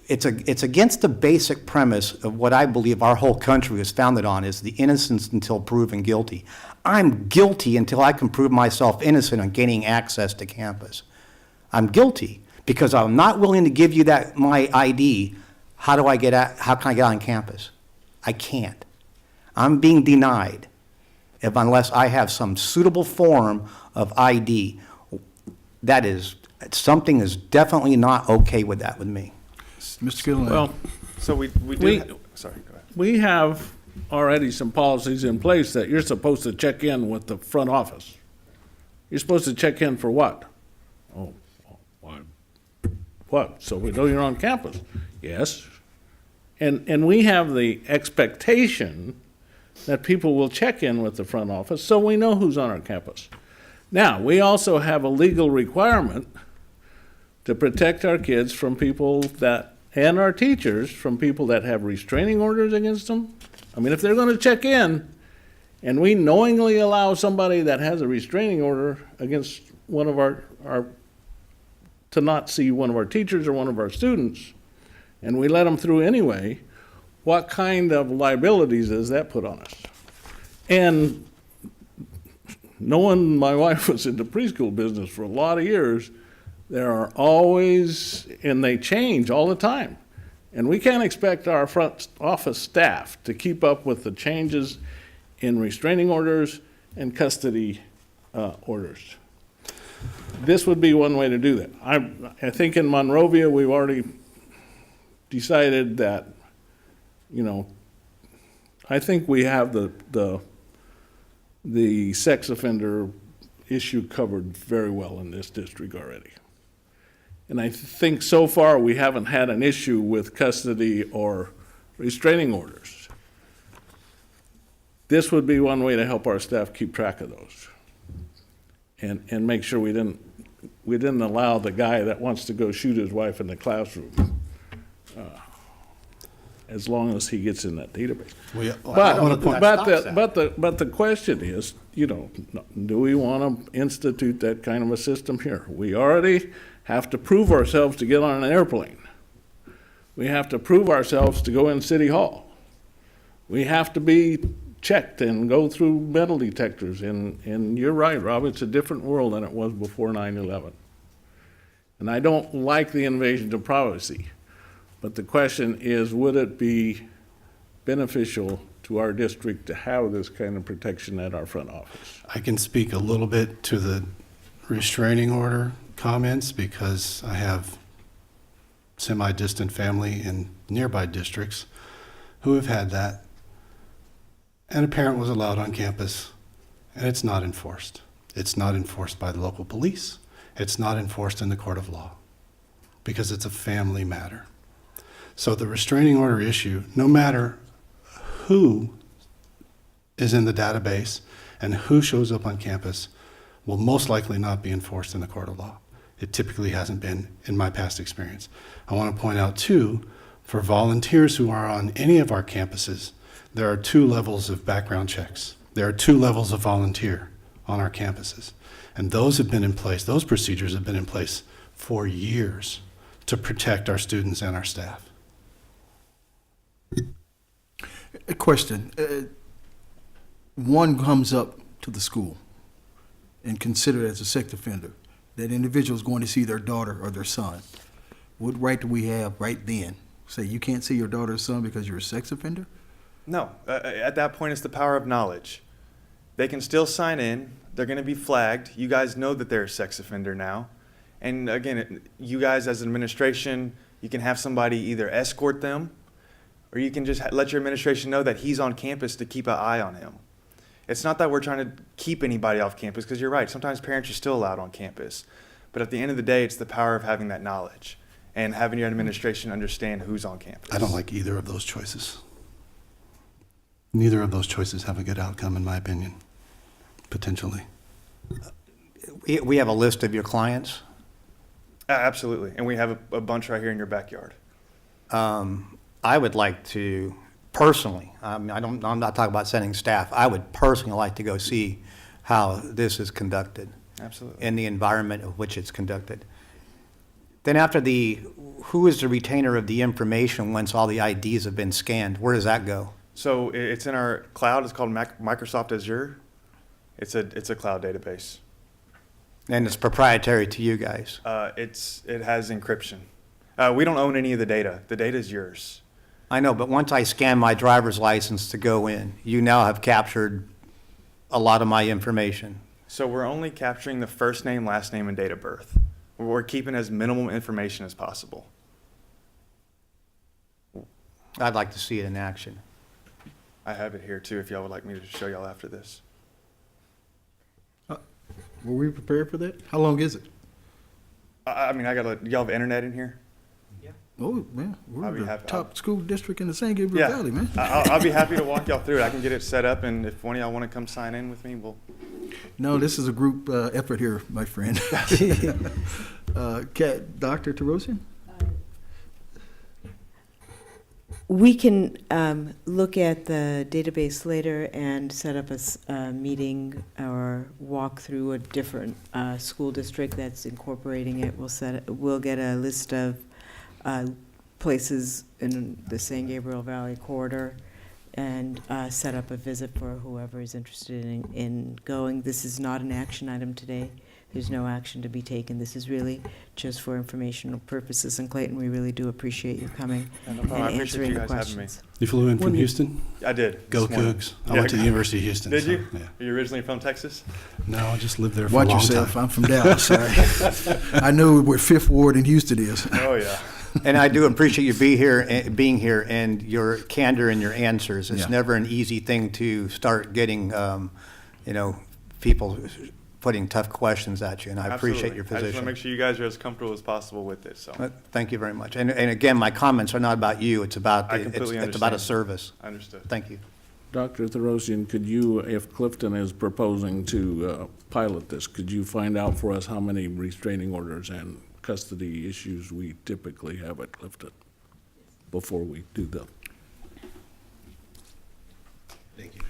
It's against the basic premise of what I believe our whole country is founded on, is the innocence until proven guilty. I'm guilty until I can prove myself innocent on gaining access to campus. I'm guilty because I'm not willing to give you my ID. How can I get on campus? I can't. I'm being denied unless I have some suitable form of ID. Something is definitely not okay with that with me. Mr. Gilliland. Well, So we do. Sorry, go ahead. we have already some policies in place that you're supposed to check in with the front office. You're supposed to check in for what? Oh, why? What? So we know you're on campus? Yes. And we have the expectation that people will check in with the front office so we know who's on our campus. Now, we also have a legal requirement to protect our kids from people and our teachers from people that have restraining orders against them. I mean, if they're going to check in and we knowingly allow somebody that has a restraining order against one of our to not see one of our teachers or one of our students, and we let them through anyway, what kind of liabilities does that put on us? And knowing my wife was in the preschool business for a lot of years, There are always, and they change all the time. And we can't expect our front office staff to keep up with the changes in restraining orders and custody orders. This would be one way to do that. I think in Monrovia, we've already decided that, I think we have the sex offender issue covered very well in this district already. And I think so far we haven't had an issue with custody or restraining orders. This would be one way to help our staff keep track of those. And make sure we didn't allow the guy that wants to go shoot his wife in the classroom, as long as he gets in that database. But the question is, do we want to institute that kind of a system here? We already have to prove ourselves to get on an airplane. We have to prove ourselves to go in City Hall. We have to be checked and go through metal detectors. And you're right, Rob, it's a different world than it was before 9/11. And I don't like the invasion of privacy. But the question is, would it be beneficial to our district to have this kind of protection at our front office? I can speak a little bit to the restraining order comments because I have semi-distant family in nearby districts who have had that. And a parent was allowed on campus, and it's not enforced. It's not enforced by the local police. It's not enforced in the court of law because it's a family matter. So the restraining order issue, no matter who is in the database and who shows up on campus, will most likely not be enforced in the court of law. It typically hasn't been in my past experience. I want to point out, too, for volunteers who are on any of our campuses, there are 2 levels of background checks. There are 2 levels of volunteer on our campuses. And those have been in place, those procedures have been in place for years to protect our students and our staff. A question. One comes up to the school and considered as a sex offender. That individual is going to see their daughter or their son. What right do we have right then? Say you can't see your daughter or son because you're a sex offender? No, at that point, it's the power of knowledge. They can still sign in. They're going to be flagged. You guys know that they're a sex offender now. And again, you guys as an administration, you can have somebody either escort them or you can just let your administration know that he's on campus to keep an eye on him. It's not that we're trying to keep anybody off campus, because you're right, sometimes parents are still allowed on campus. But at the end of the day, it's the power of having that knowledge and having your administration understand who's on campus. I don't like either of those choices. Neither of those choices have a good outcome, in my opinion, potentially. We have a list of your clients. Absolutely, and we have a bunch right here in your backyard. I would like to personally, I'm not talking about sending staff, I would personally like to go see how this is conducted. Absolutely. In the environment of which it's conducted. Then after who is the retainer of the information once all the IDs have been scanned? Where does that go? So it's in our cloud. It's called Microsoft Azure. It's a cloud database. And it's proprietary to you guys? It has encryption. We don't own any of the data. The data is yours. I know, but once I scan my driver's license to go in, you now have captured a lot of my information. So we're only capturing the first name, last name, and date of birth. We're keeping as minimum information as possible. I'd like to see it in action. I have it here too, if y'all would like me to show y'all after this. Were we prepared for that? How long is it? I mean, y'all have internet in here? Oh, man, I'll we're be the happy. top school district in the San Gabriel Valley, man. I'll be happy to walk y'all through it. I can get it set up, and if one of y'all want to come sign in with me, we'll. No, this is a group effort here, my friend. Dr. Terosian? We can look at the database later and set up a meeting or walk through a different school district that's incorporating it. We'll get a list of places in the San Gabriel Valley corridor and set up a visit for whoever is interested in going. This is not an action item today. There's no action to be taken. This is really just for informational purposes. And Clayton, we really do appreciate you coming No and problem. I appreciate answering you the guys having me. questions. You flew in from When you- Houston? I did. Go this morning. Cougs. I went to the University of Houston. Did so, you? Yeah. Are you originally from Texas? No, I just lived there for Watch a long yourself. time. I'm from Dallas. Sorry. I know where Fifth Ward in Houston is. Oh, yeah. And I do appreciate you being here and your candor in your answers. It's Yeah. never an easy thing to start getting, people putting tough questions at you, and I appreciate your Absolutely. I just want to position. make sure you guys are as comfortable as possible with it, so. Thank you very much. And again, my comments are not about you, it's about, I completely it's about a understand. service. Understood. Thank you. Dr. Therosian, could you, if Clifton is proposing to pilot this, could you find out for us how many restraining orders and custody issues we typically have at Clifton before we do them? Thank you.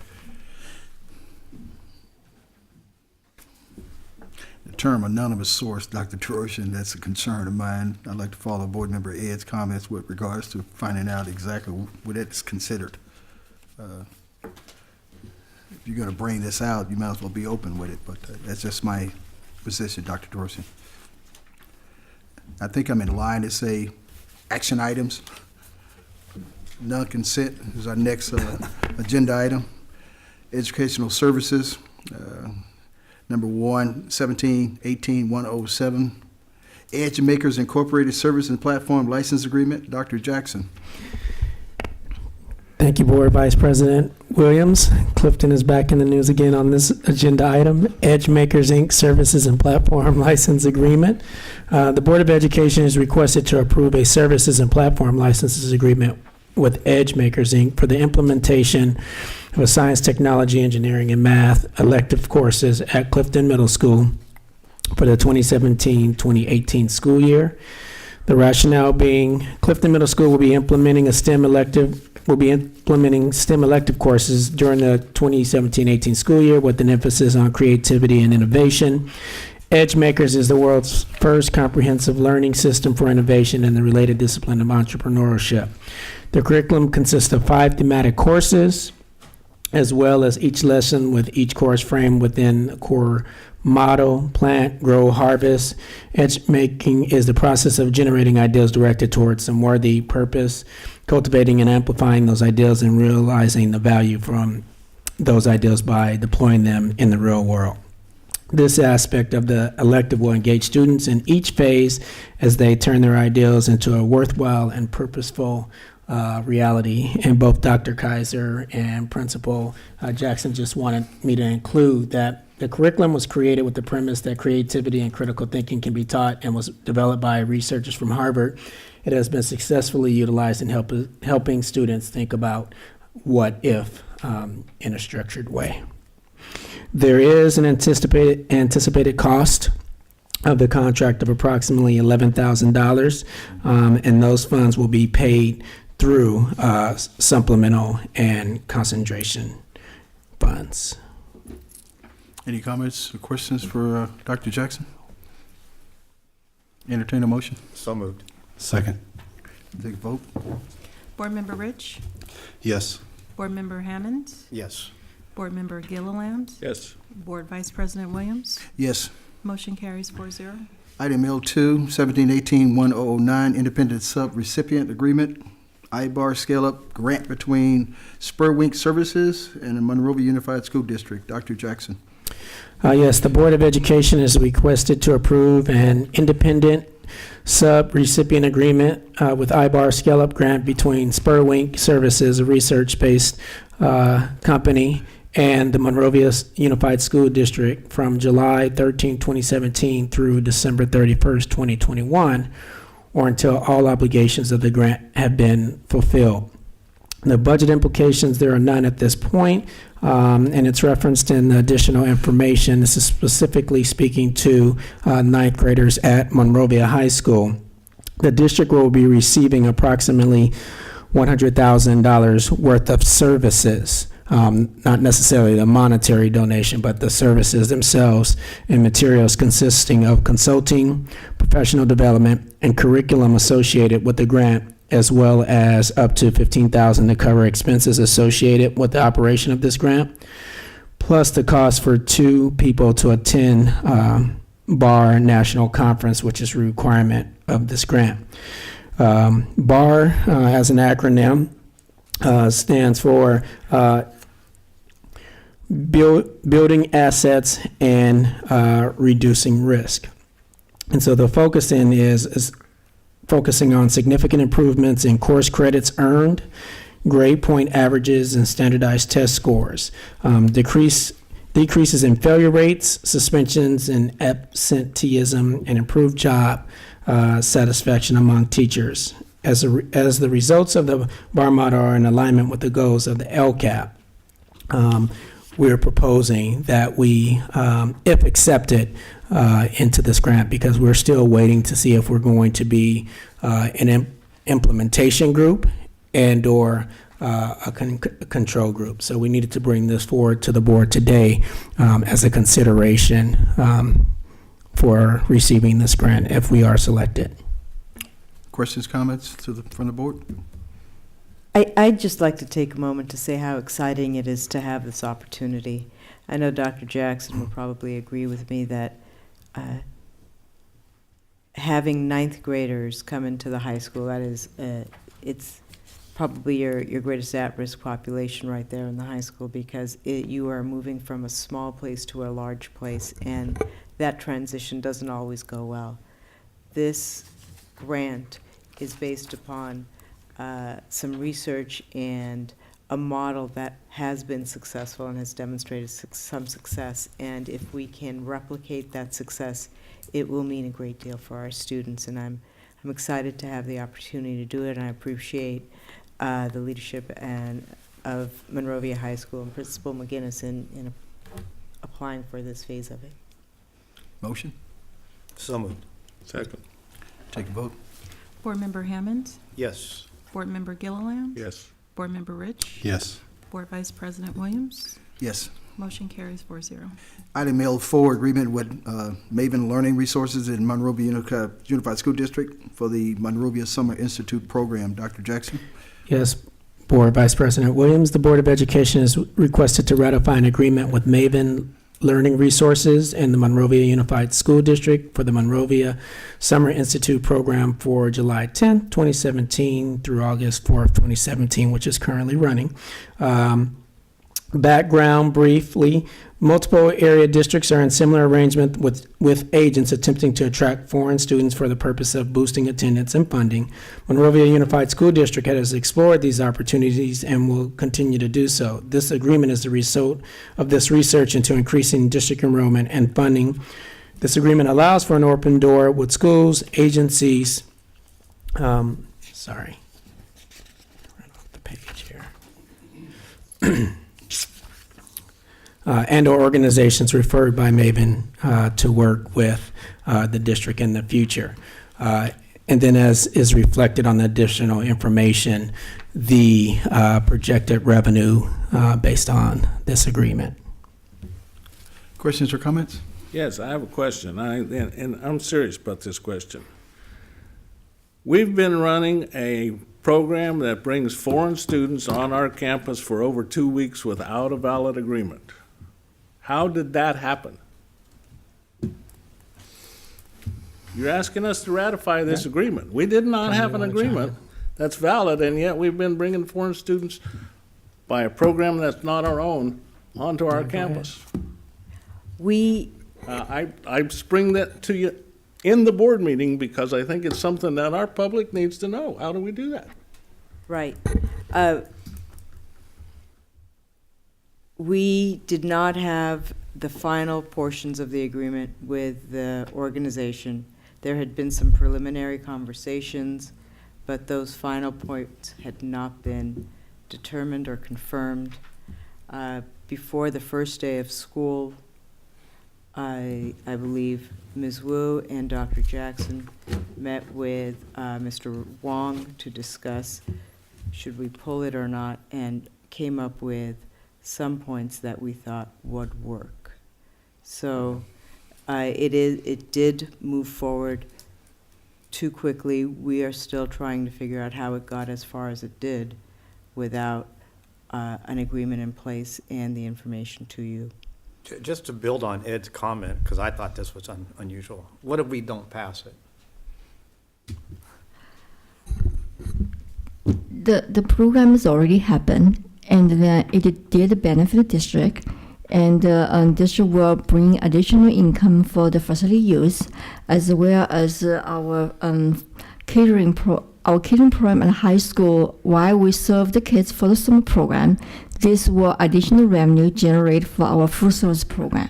The term anonymous source, Dr. Troshin, that's a concern of mine. I'd like to follow Board Member Ed's comments with regards to finding out exactly what it's considered. If you're going to bring this out, you might as well be open with it, but that's just my position, Dr. Troshin. I think I'm in line to say action items. Non-consent is our next agenda item. Educational services, number 1, 17-18-107. Edge Makers Incorporated Service and Platform License Agreement. Dr. Jackson. Thank you, Board Vice President Williams. Clifton is back in the news again on this agenda item, Edge Makers, Inc. Services and Platform License Agreement. The Board of Education is requested to approve a Services and Platform Licenses Agreement with Edge Makers, Inc. for the implementation of a science, technology, engineering, and math elective courses at Clifton Middle School for the 2017-2018 school year. The rationale being Clifton Middle School will be implementing STEM elective courses during the 2017-18 school year with an emphasis on creativity and innovation. Edge Makers is the world's first comprehensive learning system for innovation and the related discipline of entrepreneurship. The curriculum consists of 5 thematic courses, as well as each lesson with each course framed within a core motto: plant, grow, harvest. Edge making is the process of generating ideas directed towards some worthy purpose, cultivating and amplifying those ideas, and realizing the value from those ideas by deploying them in the real world. This aspect of the elective will engage students in each phase as they turn their ideals into a worthwhile and purposeful reality. And both Dr. Kaiser and Principal Jackson just wanted me to include that the curriculum was created with the premise that creativity and critical thinking can be taught and was developed by researchers from Harvard. It has been successfully utilized in helping students think about what if in a structured way. There is an anticipated cost of the contract of approximately $11,000, and those funds will be paid through supplemental and concentration funds. Any comments or questions for Dr. Jackson? Entertain a motion. So moved. Second. Take a vote. Board Member Rich, Yes. Board Member Hammond, Yes. Board Member Gilliland, Yes. Board Vice President Williams. Yes. Motion carries 4-0. Item L2, 17-18-1009, Independent Sub-Recipient Agreement, IBAR Scale-Up Grant between Spurwink Services and the Monrovia Unified School District. Dr. Jackson. Yes, the Board of Education is requested to approve an independent sub-recipient agreement with IBAR Scale-Up Grant between Spurwink Services, a research-based company, and the Monrovia Unified School District from July 13, 2017 through December 31st, 2021, or until all obligations of the grant have been fulfilled. The budget implications, there are none at this point, and it's referenced in the additional information. This is specifically speaking to ninth graders at Monrovia High School. The district will be receiving approximately $100,000 worth of services, not necessarily the monetary donation, but the services themselves and materials consisting of consulting, professional development, and curriculum associated with the grant, as well as up to $15,000 to cover expenses associated with the operation of this grant, plus the cost for 2 people to attend Bar National Conference, which is a requirement of this grant. BAR, as an acronym, stands for Building Assets and Reducing Risk. And so the focus is focusing on significant improvements in course credits earned, grade point averages, and standardized test scores. Decreases in failure rates, suspensions, and absenteeism, and improved job satisfaction among teachers. As the results of the BAR model are in alignment with the goals of the LCAP, we're proposing that we, if accepted, into this grant, because we're still waiting to see if we're going to be an implementation group and/or a control group. So we needed to bring this forward to the board today as a consideration for receiving this grant if we are selected. Questions, comments from the board? I'd just like to take a moment to say how exciting it is to have this opportunity. I know Dr. Jackson will probably agree with me that having ninth graders come into the high school, that is, it's probably your greatest at-risk population right there in the high school, because you are moving from a small place to a large place, and that transition doesn't always go well. This grant is based upon some research and a model that has been successful and has demonstrated some success, and if we can replicate that success, it will mean a great deal for our students, and I'm excited to have the opportunity to do it, and I appreciate the leadership of Monrovia High School and Principal McGinnis in applying for this phase of it. Motion? So moved. Second. Take a vote. Board Member Hammond, Yes. Board Member Gilliland, Yes. Board Member Rich, Yes. Board Vice President Williams. Yes. Motion carries 4-0. Item L4, agreement with Maven Learning Resources in Monrovia Unified School District for the Monrovia Summer Institute program. Dr. Jackson? Yes, Board Vice President Williams, the Board of Education is requested to ratify an agreement with Maven Learning Resources and the Monrovia Unified School District for the Monrovia Summer Institute program for July 10th, 2017 through August 4th, 2017, which is currently running. Background briefly, multiple area districts are in similar arrangement with agents attempting to attract foreign students for the purpose of boosting attendance and funding. Monrovia Unified School District has explored these opportunities and will continue to do so. This agreement is the result of this research into increasing district enrollment and funding. This agreement allows for an open door with schools, agencies, right off the page here. And/or organizations referred by Maven to work with the district in the future. And then, as is reflected on the additional information, the projected revenue based on this agreement. Questions or comments? Yes, I have a question, and I'm serious about this question. We've been running a program that brings foreign students on our campus for over 2 weeks without a valid agreement. How did that happen? You're asking us to ratify this agreement. We did not have an agreement that's valid, and yet we've been bringing foreign students by a program that's not our own onto our campus. I spring that to you in the board meeting because I think it's something that our public needs to know. How do we do that? Right. We did not have the final portions of the agreement with the organization. There had been some preliminary conversations, but those final points had not been determined or confirmed. Before the first day of school, I believe Ms. Wu and Dr. Jackson met with Mr. Wong to discuss should we pull it or not, and came up with some points that we thought would work. So it did move forward too quickly. We are still trying to figure out how it got as far as it did without an agreement in place and the information to you. Just to build on Ed's comment, because I thought this was unusual. What if we don't pass it? The program has already happened, and it did benefit the district, and district will bring additional income for the facility use, as well as our catering program at high school. While we serve the kids for the summer program, this will additional revenue generate for our full service program.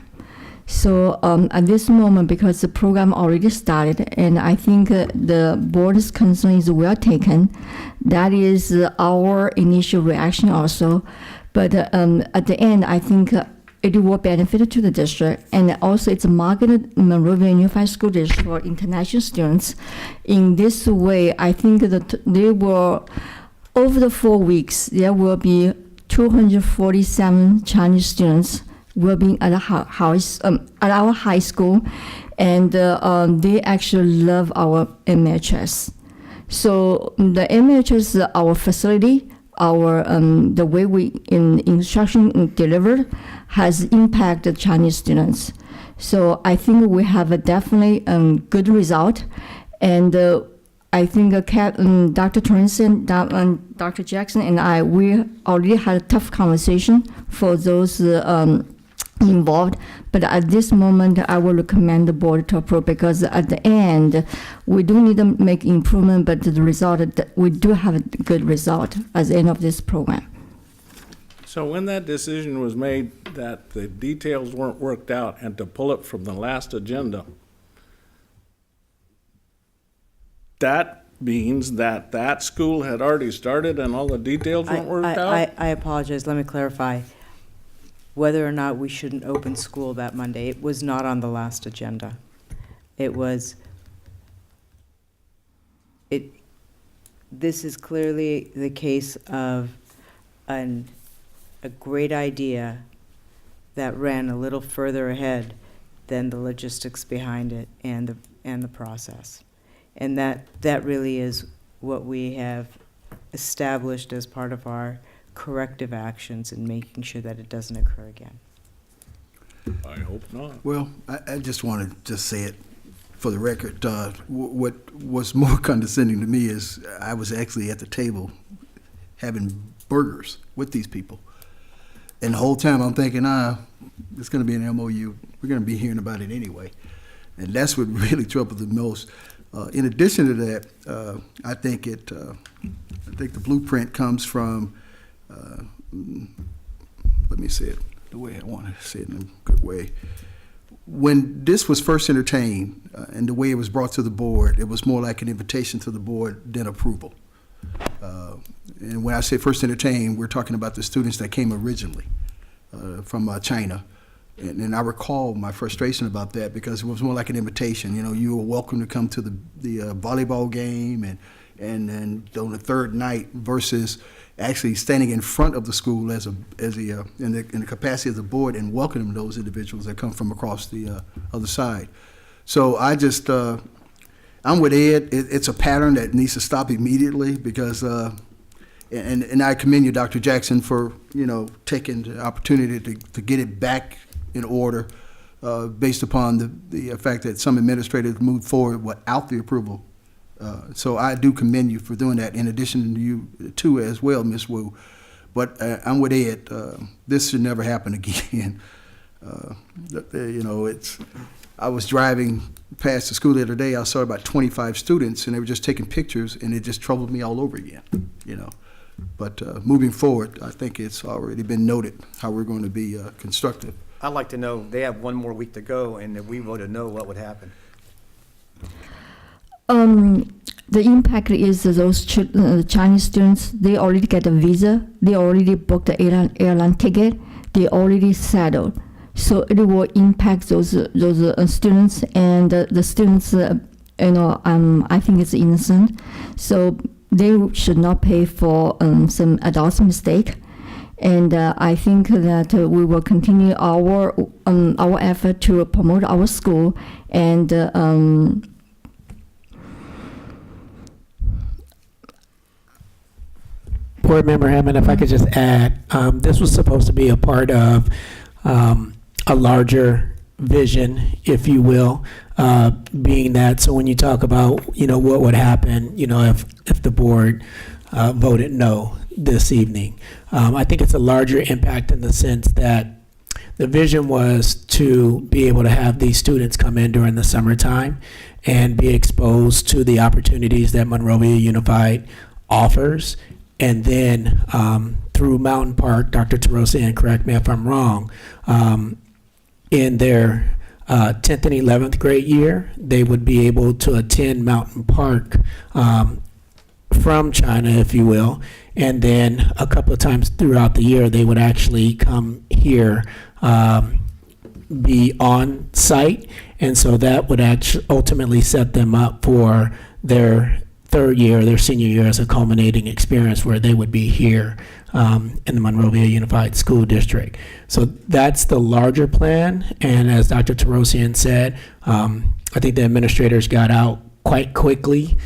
So at this moment, because the program already started, and I think the board's concern is well taken, that is our initial reaction also. But at the end, I think it will benefit to the district, and also it's marketed Monrovia Unified School District for international students. In this way, I think that they will, over the 4 weeks, there will be 247 Chinese students will be at our high school, and they actually love our MHS. So the MHS, our facility, our the way we instruction delivered has impacted Chinese students. So I think we have a definitely good result, and I think Dr. Torrenson, Dr. Jackson, and I, we already had a tough conversation for those involved. But at this moment, I will recommend the board to approve, because at the end, we do need to make improvement, but the result, we do have a good result at the end of this program. So when that decision was made that the details weren't worked out and to pull it from the last agenda, that means that that school had already started and all the details weren't worked out? I apologize, let me clarify. Whether or not we shouldn't open school that Monday, it was not on the last agenda. This is clearly the case of a great idea that ran a little further ahead than the logistics behind it and the process. And that really is what we have established as part of our corrective actions in making sure that it doesn't occur again. I hope not. Well, I just want to just say it for the record. What was more condescending to me is I was actually at the table having burgers with these people. And the whole time I'm thinking, it's going to be an MOU. We're going to be hearing about it anyway. And that's what really troubled the most. In addition to that, I think the blueprint comes from, let me say it the way I want to say it in a good way. When this was first entertained and the way it was brought to the board, it was more like an invitation to the board than approval. And when I say first entertained, we're talking about the students that came originally from China. And I recall my frustration about that because it was more like an invitation. You know, you were welcome to come to the volleyball game and on the third night versus actually standing in front of the school in the capacity of the board and welcoming those individuals that come from across the other side. So I just, I'm with Ed. It's a pattern that needs to stop immediately because, and I commend you, Dr. Jackson, for, taking the opportunity to get it back in order based upon the fact that some administrators moved forward without the approval. So I do commend you for doing that, in addition to you too as well, Ms. Wu. But I'm with Ed. This should never happen again. I was driving past the school the other day. I saw about 25 students, and they were just taking pictures, and it just troubled me all over again. But moving forward, I think it's already been noted how we're going to be constructive. I'd like to know, they have one more week to go, and if we voted no, what would happen? The impact is those Chinese students, they already get a visa, they already booked the airline ticket, they already settled. So it will impact those students, and the students, I think it's innocent. So they should not pay for some adults' mistake. And I think that we will continue our effort to promote our school and Board Member Hammond, if I could just add, this was supposed to be a part of a a larger vision, if you will, being that, so when you talk about, what would happen, if the board voted no this evening. I think it's a larger impact in the sense that the vision was to be able to have these students come in during the summertime and be exposed to the opportunities that Monrovia Unified offers. And then through Mountain Park, Dr. Tarosian, correct me if I'm wrong, in their 10th and 11th grade year, they would be able to attend Mountain Park from China, if you will, and then a couple of times throughout the year, they would actually come here, be on site, and so that would actually ultimately set them up for their third year, their senior year, as a culminating experience where they would be here in the Monrovia Unified School District. So that's the larger plan, and as Dr. Tarosian said, I think the administrators got out quite quickly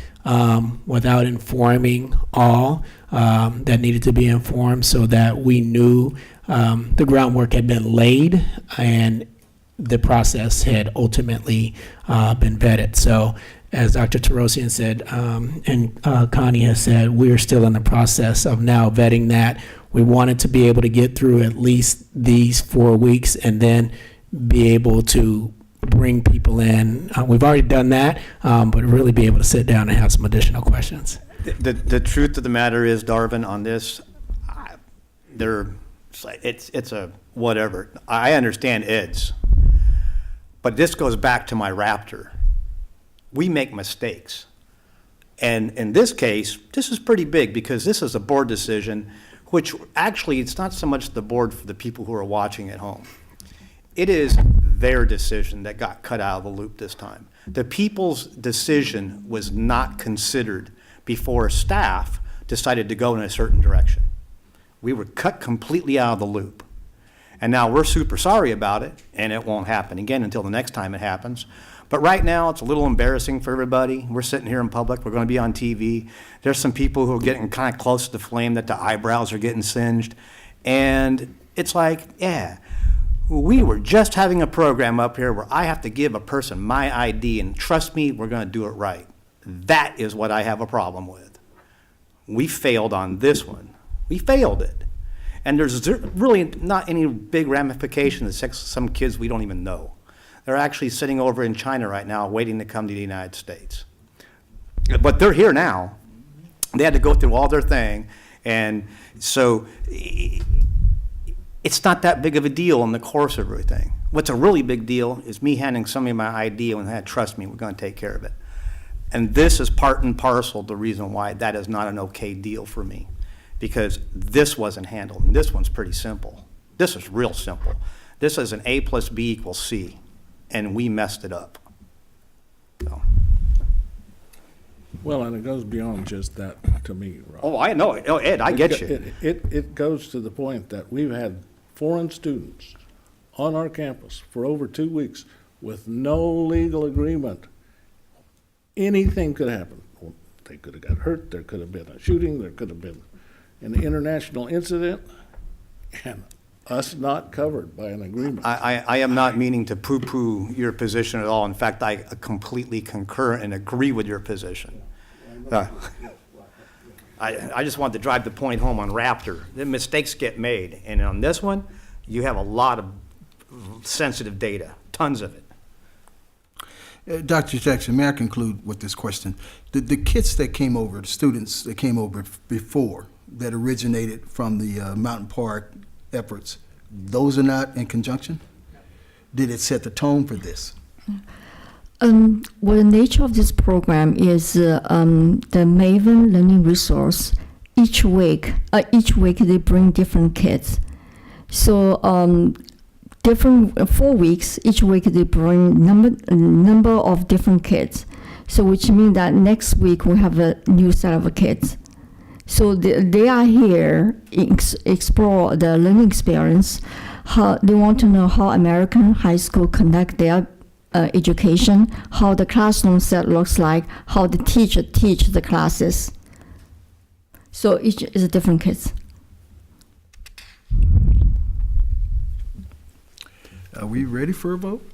without informing all that needed to be informed, so that we knew the groundwork had been laid and the process had ultimately been vetted. So as Dr. Tarosian said, and Connie has said, we're still in the process of now vetting that. We wanted to be able to get through at least these 4 weeks and then be able to bring people in. We've already done that, but really be able to sit down and have some additional questions. The truth of the matter is, Darvin, on this, it's a whatever. I understand Ed's, but this goes back to my Raptor. We make mistakes. And in this case, this is pretty big because this is a board decision, which actually it's not so much the board for the people who are watching at home. It is their decision that got cut out of the loop this time. The people's decision was not considered before staff decided to go in a certain direction. We were cut completely out of the loop. And now we're super sorry about it, and it won't happen again until the next time it happens. But right now, it's a little embarrassing for everybody. We're sitting here in public. We're going to be on TV. There's some people who are getting kind of close to the flame that the eyebrows are getting singed. And it's like, yeah, we were just having a program up here where I have to give a person my ID, and trust me, we're going to do it right. That is what I have a problem with. We failed on this one. We failed it. And there's really not any big ramification that some kids we don't even know. They're actually sitting over in China right now waiting to come to the United States. But they're here now. They had to go through all their thing. And so it's not that big of a deal in the course of everything. What's a really big deal is me handing somebody my ID and they trust me, we're going to take care of it. And this is part and parcel the reason why that is not an okay deal for me. Because this wasn't handled, and this one's pretty simple. This is real simple. This is an A plus B equals C, and we messed it up. So. Well, and it goes beyond just that to me, Rob. Oh, I know. Oh, Ed, I get you. It goes to the point that we've had foreign students on our campus for over 2 weeks with no legal agreement. Anything could happen. They could have got hurt, there could have been a shooting, there could have been an international incident, and us not covered by an agreement. I am not meaning to poo-poo your position at all. In fact, I completely concur and agree with your position. I just wanted to drive the point home on Raptor. The mistakes get made, and on this one, you have a lot of sensitive data, tons of it. Dr. Jackson, may I conclude with this question? The kids that came over, the students that came over before, that originated from the Mountain Park efforts, those are not in conjunction? Did it set the tone for this? Well, the nature of this program is the Maven Learning Resource. Each week they bring different kids. So different 4 weeks, each week they bring number of different kids. So which means that next week we have a new set of kids. So they are here explore the learning experience. How they want to know how American high school conduct their education, how the classroom set looks like, how the teacher teach the classes. So each is a different kids. Are we ready for a vote?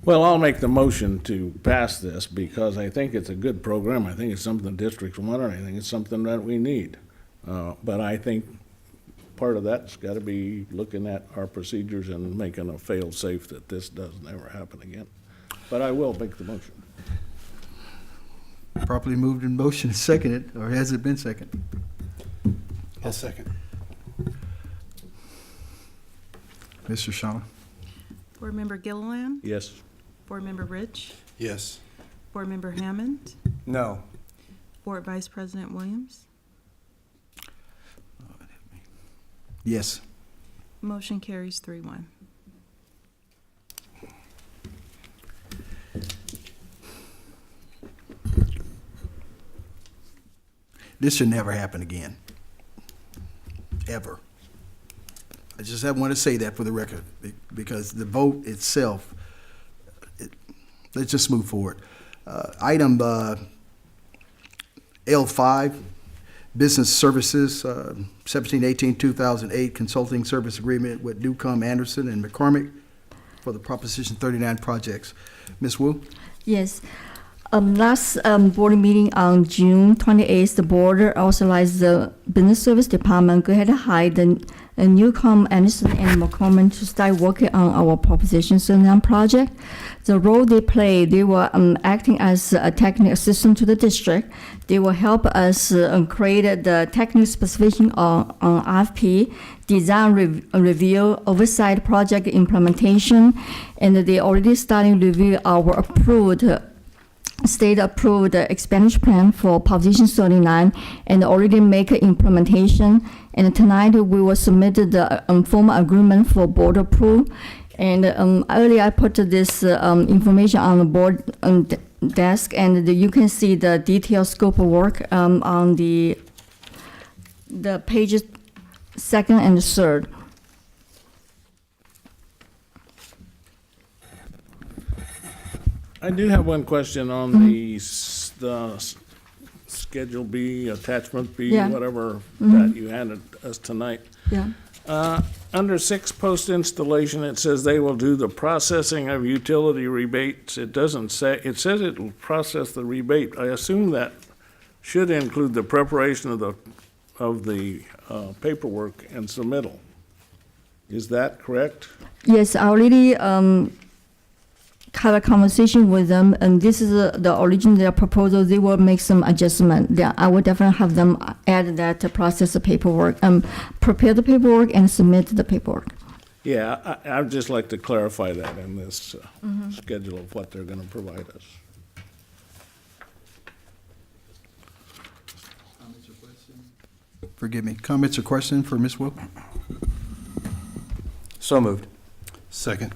Well, I'll make the motion to pass this because I think it's a good program. I think it's something districts want, and I think it's something that we need. But I think part of that's got to be looking at our procedures and making a fail-safe that this does never happen again. But I will make the motion. Properly moved in motion and seconded, or has it been seconded? I'll second. Mr. Shaw? Board Member Gilliland, Yes. Board Member Rich, Yes. Board Member Hammond, No. Board Vice President Williams. Yes. Motion carries 3-1. This should never happen again. Ever. I just want to say that for the record, because the vote itself, let's just move forward. Item L5, Business Services, 1718-2008 Consulting Service Agreement with Newcomb, Anderson, and McCormick for the Proposition 39 projects. Ms. Wu? Yes. Last board meeting on June 28th, the board authorized the Business Service Department go ahead and hire the Newcomb, Anderson, and McCormick to start working on our Proposition 39 project. The role they play, they were acting as a technical assistant to the district. They will help us create the technical specification on RFP, design review, oversight project implementation, and they already starting review our approved state-approved expenditure plan for Proposition 39 and already make implementation. And tonight, we will submit the formal agreement for board approval. And earlier, I put this information on the board desk, and you can see the detailed scope of work on the pages 2nd and 3rd. I do have one question on the Schedule B, Attachment B, Yeah. whatever that you handed us tonight. Yeah. Under 6 post-installation, it says they will do the processing of utility rebates. It doesn't say, it says it will process the rebate. I assume that should include the preparation of the paperwork and submittal. Is that correct? Yes, I already had a conversation with them, and this is the original proposal. They will make some adjustment. I will definitely have them add that to process the paperwork, prepare the paperwork, and submit the paperwork. Yeah, I'd just like to clarify that in this schedule of what they're going to provide us. Forgive me. Comments or questions for Ms. Wu? So moved. Second.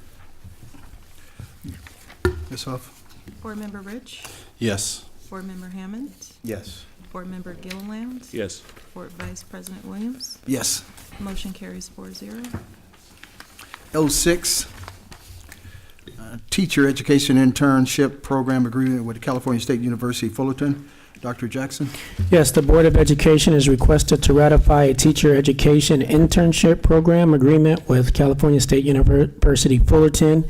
Ms. Huff? Board Member Rich, Yes. Board Member Hammond, Yes. Board Member Gilliland, Yes. Board Vice President Williams. Yes. Motion carries 4-0. L6, Teacher Education Internship Program Agreement with California State University Fullerton. Dr. Jackson? Yes, the Board of Education is requested to ratify a teacher education internship program agreement with California State University Fullerton,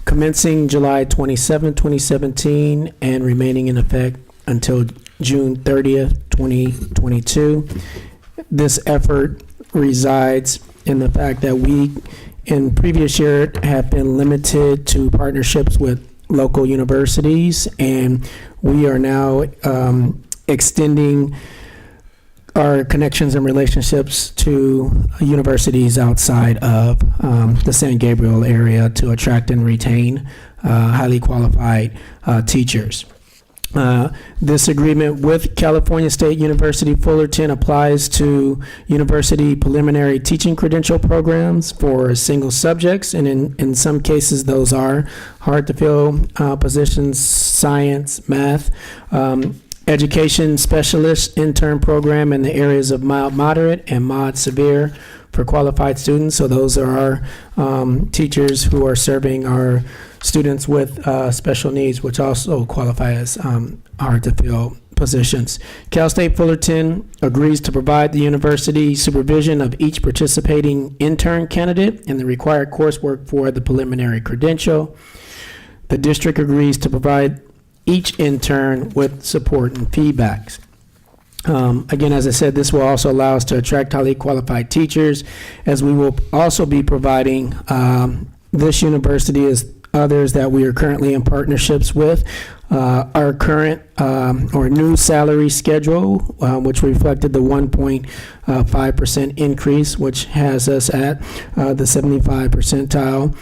commencing July 27, 2017, and remaining in effect until June 30th, 2022. This effort resides in the fact that we, in previous year, have been limited to partnerships with local universities, and we are now extending our connections and relationships to universities outside of the San Gabriel area to attract and retain highly qualified teachers. This agreement with California State University Fullerton applies to university preliminary teaching credential programs for single subjects, and in some cases those are hard to fill positions, science, math, education specialist intern program in the areas of mild moderate and mod severe for qualified students. So those are our teachers who are serving our students with special needs, which also qualify as hard to fill positions. Cal State Fullerton agrees to provide the university supervision of each participating intern candidate and the required coursework for the preliminary credential. The district agrees to provide each intern with support and feedbacks. Again, as I said, this will also allow us to attract highly qualified teachers, as we will also be providing this university as others that we are currently in partnerships with. Our current or new salary schedule, which reflected the 1.5% increase, which has us at the 75 percentile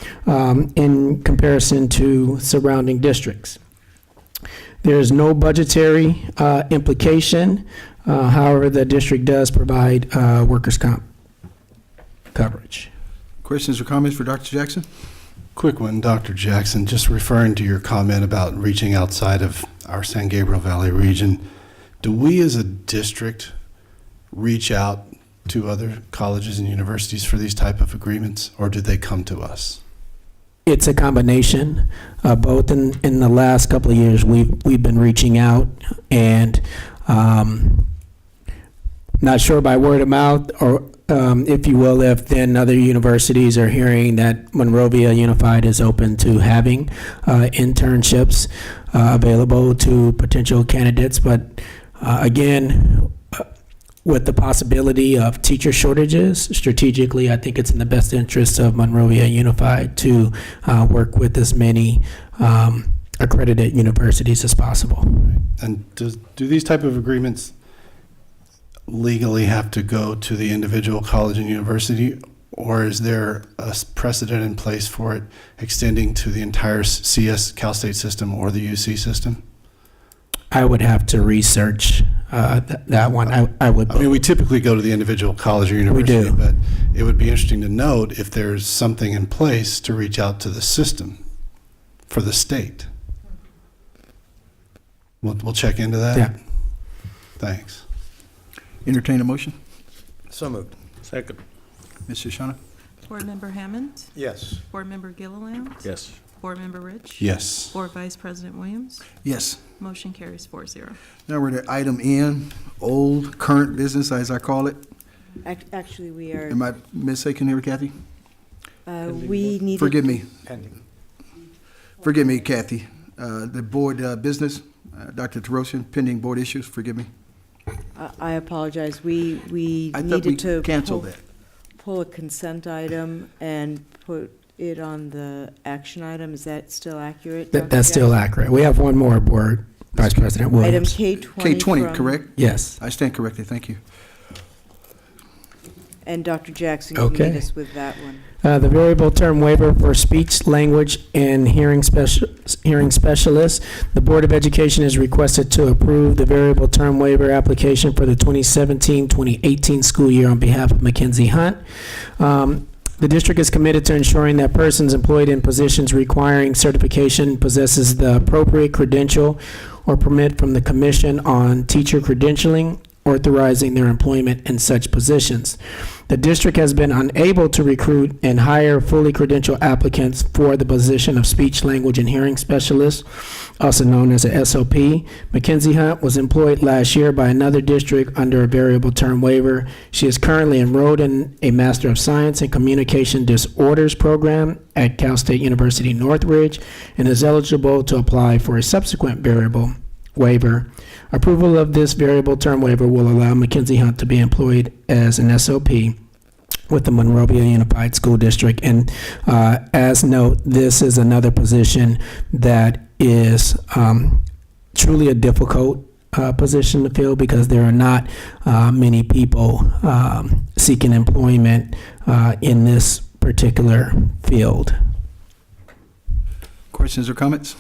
in comparison to surrounding districts. There is no budgetary implication. However, the district does provide workers' comp coverage. Questions or comments for Dr. Jackson? Quick one, Dr. Jackson, just referring to your comment about reaching outside of our San Gabriel Valley region, do we as a district reach out to other colleges and universities for these type of agreements, or do they come to us? It's a combination. Both in the last couple of years, we've been reaching out, and not sure by word of mouth or if you will, if then other universities are hearing that Monrovia Unified is open to having internships available to potential candidates. But again, with the possibility of teacher shortages, strategically, I think it's in the best interest of Monrovia Unified to work with as many accredited universities as possible. And do these type of agreements legally have to go to the individual college and university, or is there a precedent in place for it extending to the entire Cal State system or the UC system? I would have to research that one. I would. I mean, we typically go to the individual college or university, We do. But it would be interesting to note if there's something in place to reach out to the system for the state. We'll check into that. Yeah. Thanks. Entertain a motion. So moved. Second. Ms. Shoshana? Board Member Hammond, Yes. Board Member Gilliland, Yes. Board Member Rich. Yes. Board Vice President Williams. Yes. Motion carries 4-0. Now we're at item N, old current business, as I call it. Actually, we are, Am I mistaken here, Kathy? we need. Forgive me. Pending. Forgive me, Kathy. The board business, Dr. Terosian, pending board issues, forgive me. I apologize. We I thought we needed to canceled that. pull a consent item and put it on the action item. Is that still accurate? Dr. That's still Jackson? accurate. We have one more, Board Vice President Item Williams. K20. K20, from- correct? Yes. I stand corrected, thank you. And Dr. Jackson can Okay. lead us with that one. The variable term waiver for speech, language, and hearing specialists. The Board of Education is requested to approve the variable term waiver application for the 2017-2018 school year on behalf of Mackenzie Hunt. The district is committed to ensuring that persons employed in positions requiring certification possesses the appropriate credential or permit from the Commission on Teacher Credentialing, authorizing their employment in such positions. The district has been unable to recruit and hire fully credentialed applicants for the position of speech, language, and hearing specialist, also known as a SOP. Mackenzie Hunt was employed last year by another district under a variable term waiver. She is currently enrolled in a Master of Science in Communication Disorders program at Cal State University Northridge and is eligible to apply for a subsequent variable waiver. Approval of this variable term waiver will allow Mackenzie Hunt to be employed as an SOP with the Monrovia Unified School District. And as note, this is another position that is truly a difficult position to fill because there are not many people seeking employment in this particular field. Questions or comments?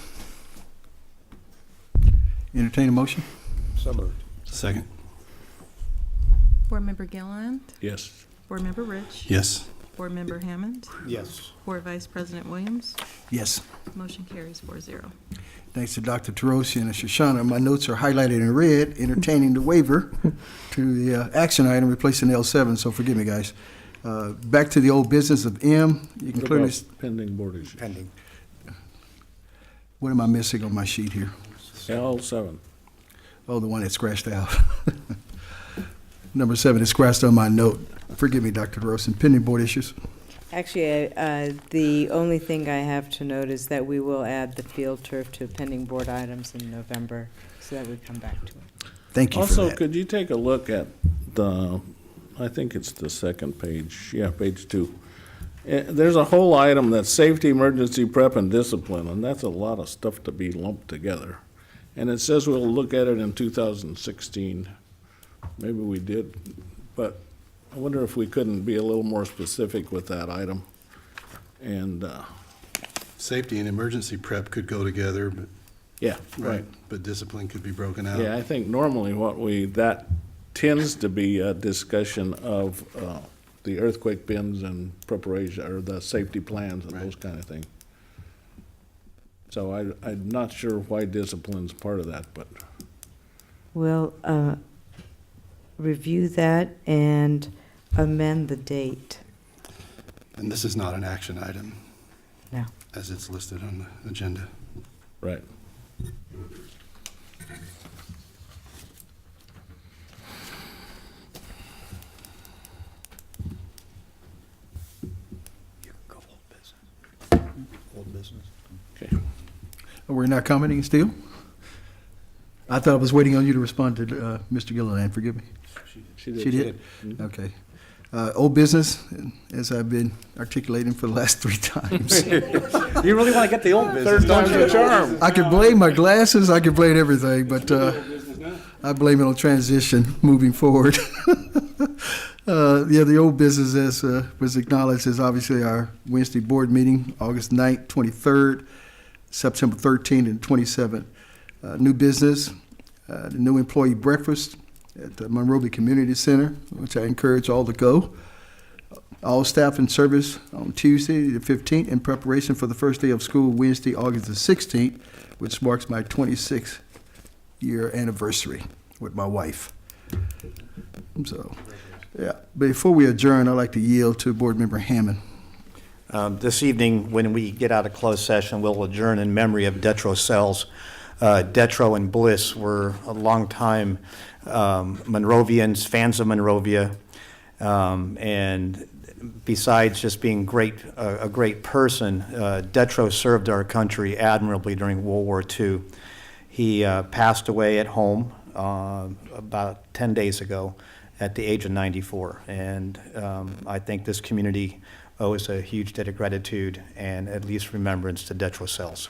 Entertain a motion. So moved. Second. Board Member Gilliland, Yes. Board Member Rich. Yes. Board Member Hammond, Yes. Board Vice President Williams. Yes. Motion carries 4-0. Thanks to Dr. Terosian and Shoshana. My notes are highlighted in red, entertaining the waiver to the action item replacing L7, so forgive me, guys. Back to the old business of M. You can What clearly, about pending board issues? Pending. what am I missing on my sheet here? L7. Oh, the one that scratched out. Number 7 is scratched on my note. Forgive me, Dr. DeRosa. Pending board issues. Actually, the only thing I have to note is that we will add the field turf to pending board items in November, so that we come back to it. Thank you for Also, that. could you take a look at the, I think it's the second page, yeah, page 2. There's a whole item that's safety, emergency prep, and discipline, and that's a lot of stuff to be lumped together. And it says we'll look at it in 2016. Maybe we did, but I wonder if we couldn't be a little more specific with that item. And, Safety and emergency prep could go together, but, yeah, right. but discipline could be broken out. Yeah, I think normally that tends to be a discussion of the earthquake bins and preparation, or the safety plans and those kind of things. So I'm not sure why discipline's part of that, but. We'll review that and amend the date. And this is not an action item. No. As it's listed on the agenda. Right. Old business. Okay. We're not commenting still? I thought I was waiting on you to respond to Mr. Gilliland. Forgive me. She did. She did? Okay. Old business, as I've been articulating for the last 3 times. You really want to get the old business, Third time's the charm. I could blame my glasses, I could blame everything, but I blame it on transition moving forward. The old business, as was acknowledged, is obviously our Wednesday board meeting, August 9th, 23rd, September 13th, and 27th. New business, the new employee breakfast at the Monrovia Community Center, which I encourage all to go. All staff in service on Tuesday, the 15th, in preparation for the first day of school, Wednesday, August the 16th, which marks my 26th year anniversary with my wife. So, yeah. Before we adjourn, I'd like to yield to Board Member Hammond. This evening, when we get out of closed session, we'll adjourn in memory of Detro Sells. Detro and Bliss were a long-time Monrovians, fans of Monrovia, and besides just being a great person, Detro served our country admirably during World War II. He passed away at home about 10 days ago at the age of 94, and I think this community owes a huge debt of gratitude and at least remembrance to Detro Sells.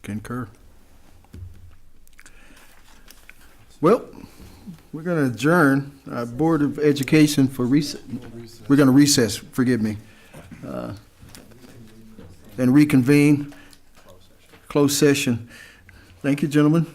Concur. Well, we're going to adjourn our Board of Education for recess. We're going to recess, forgive me, and reconvene closed session. Thank you, gentlemen.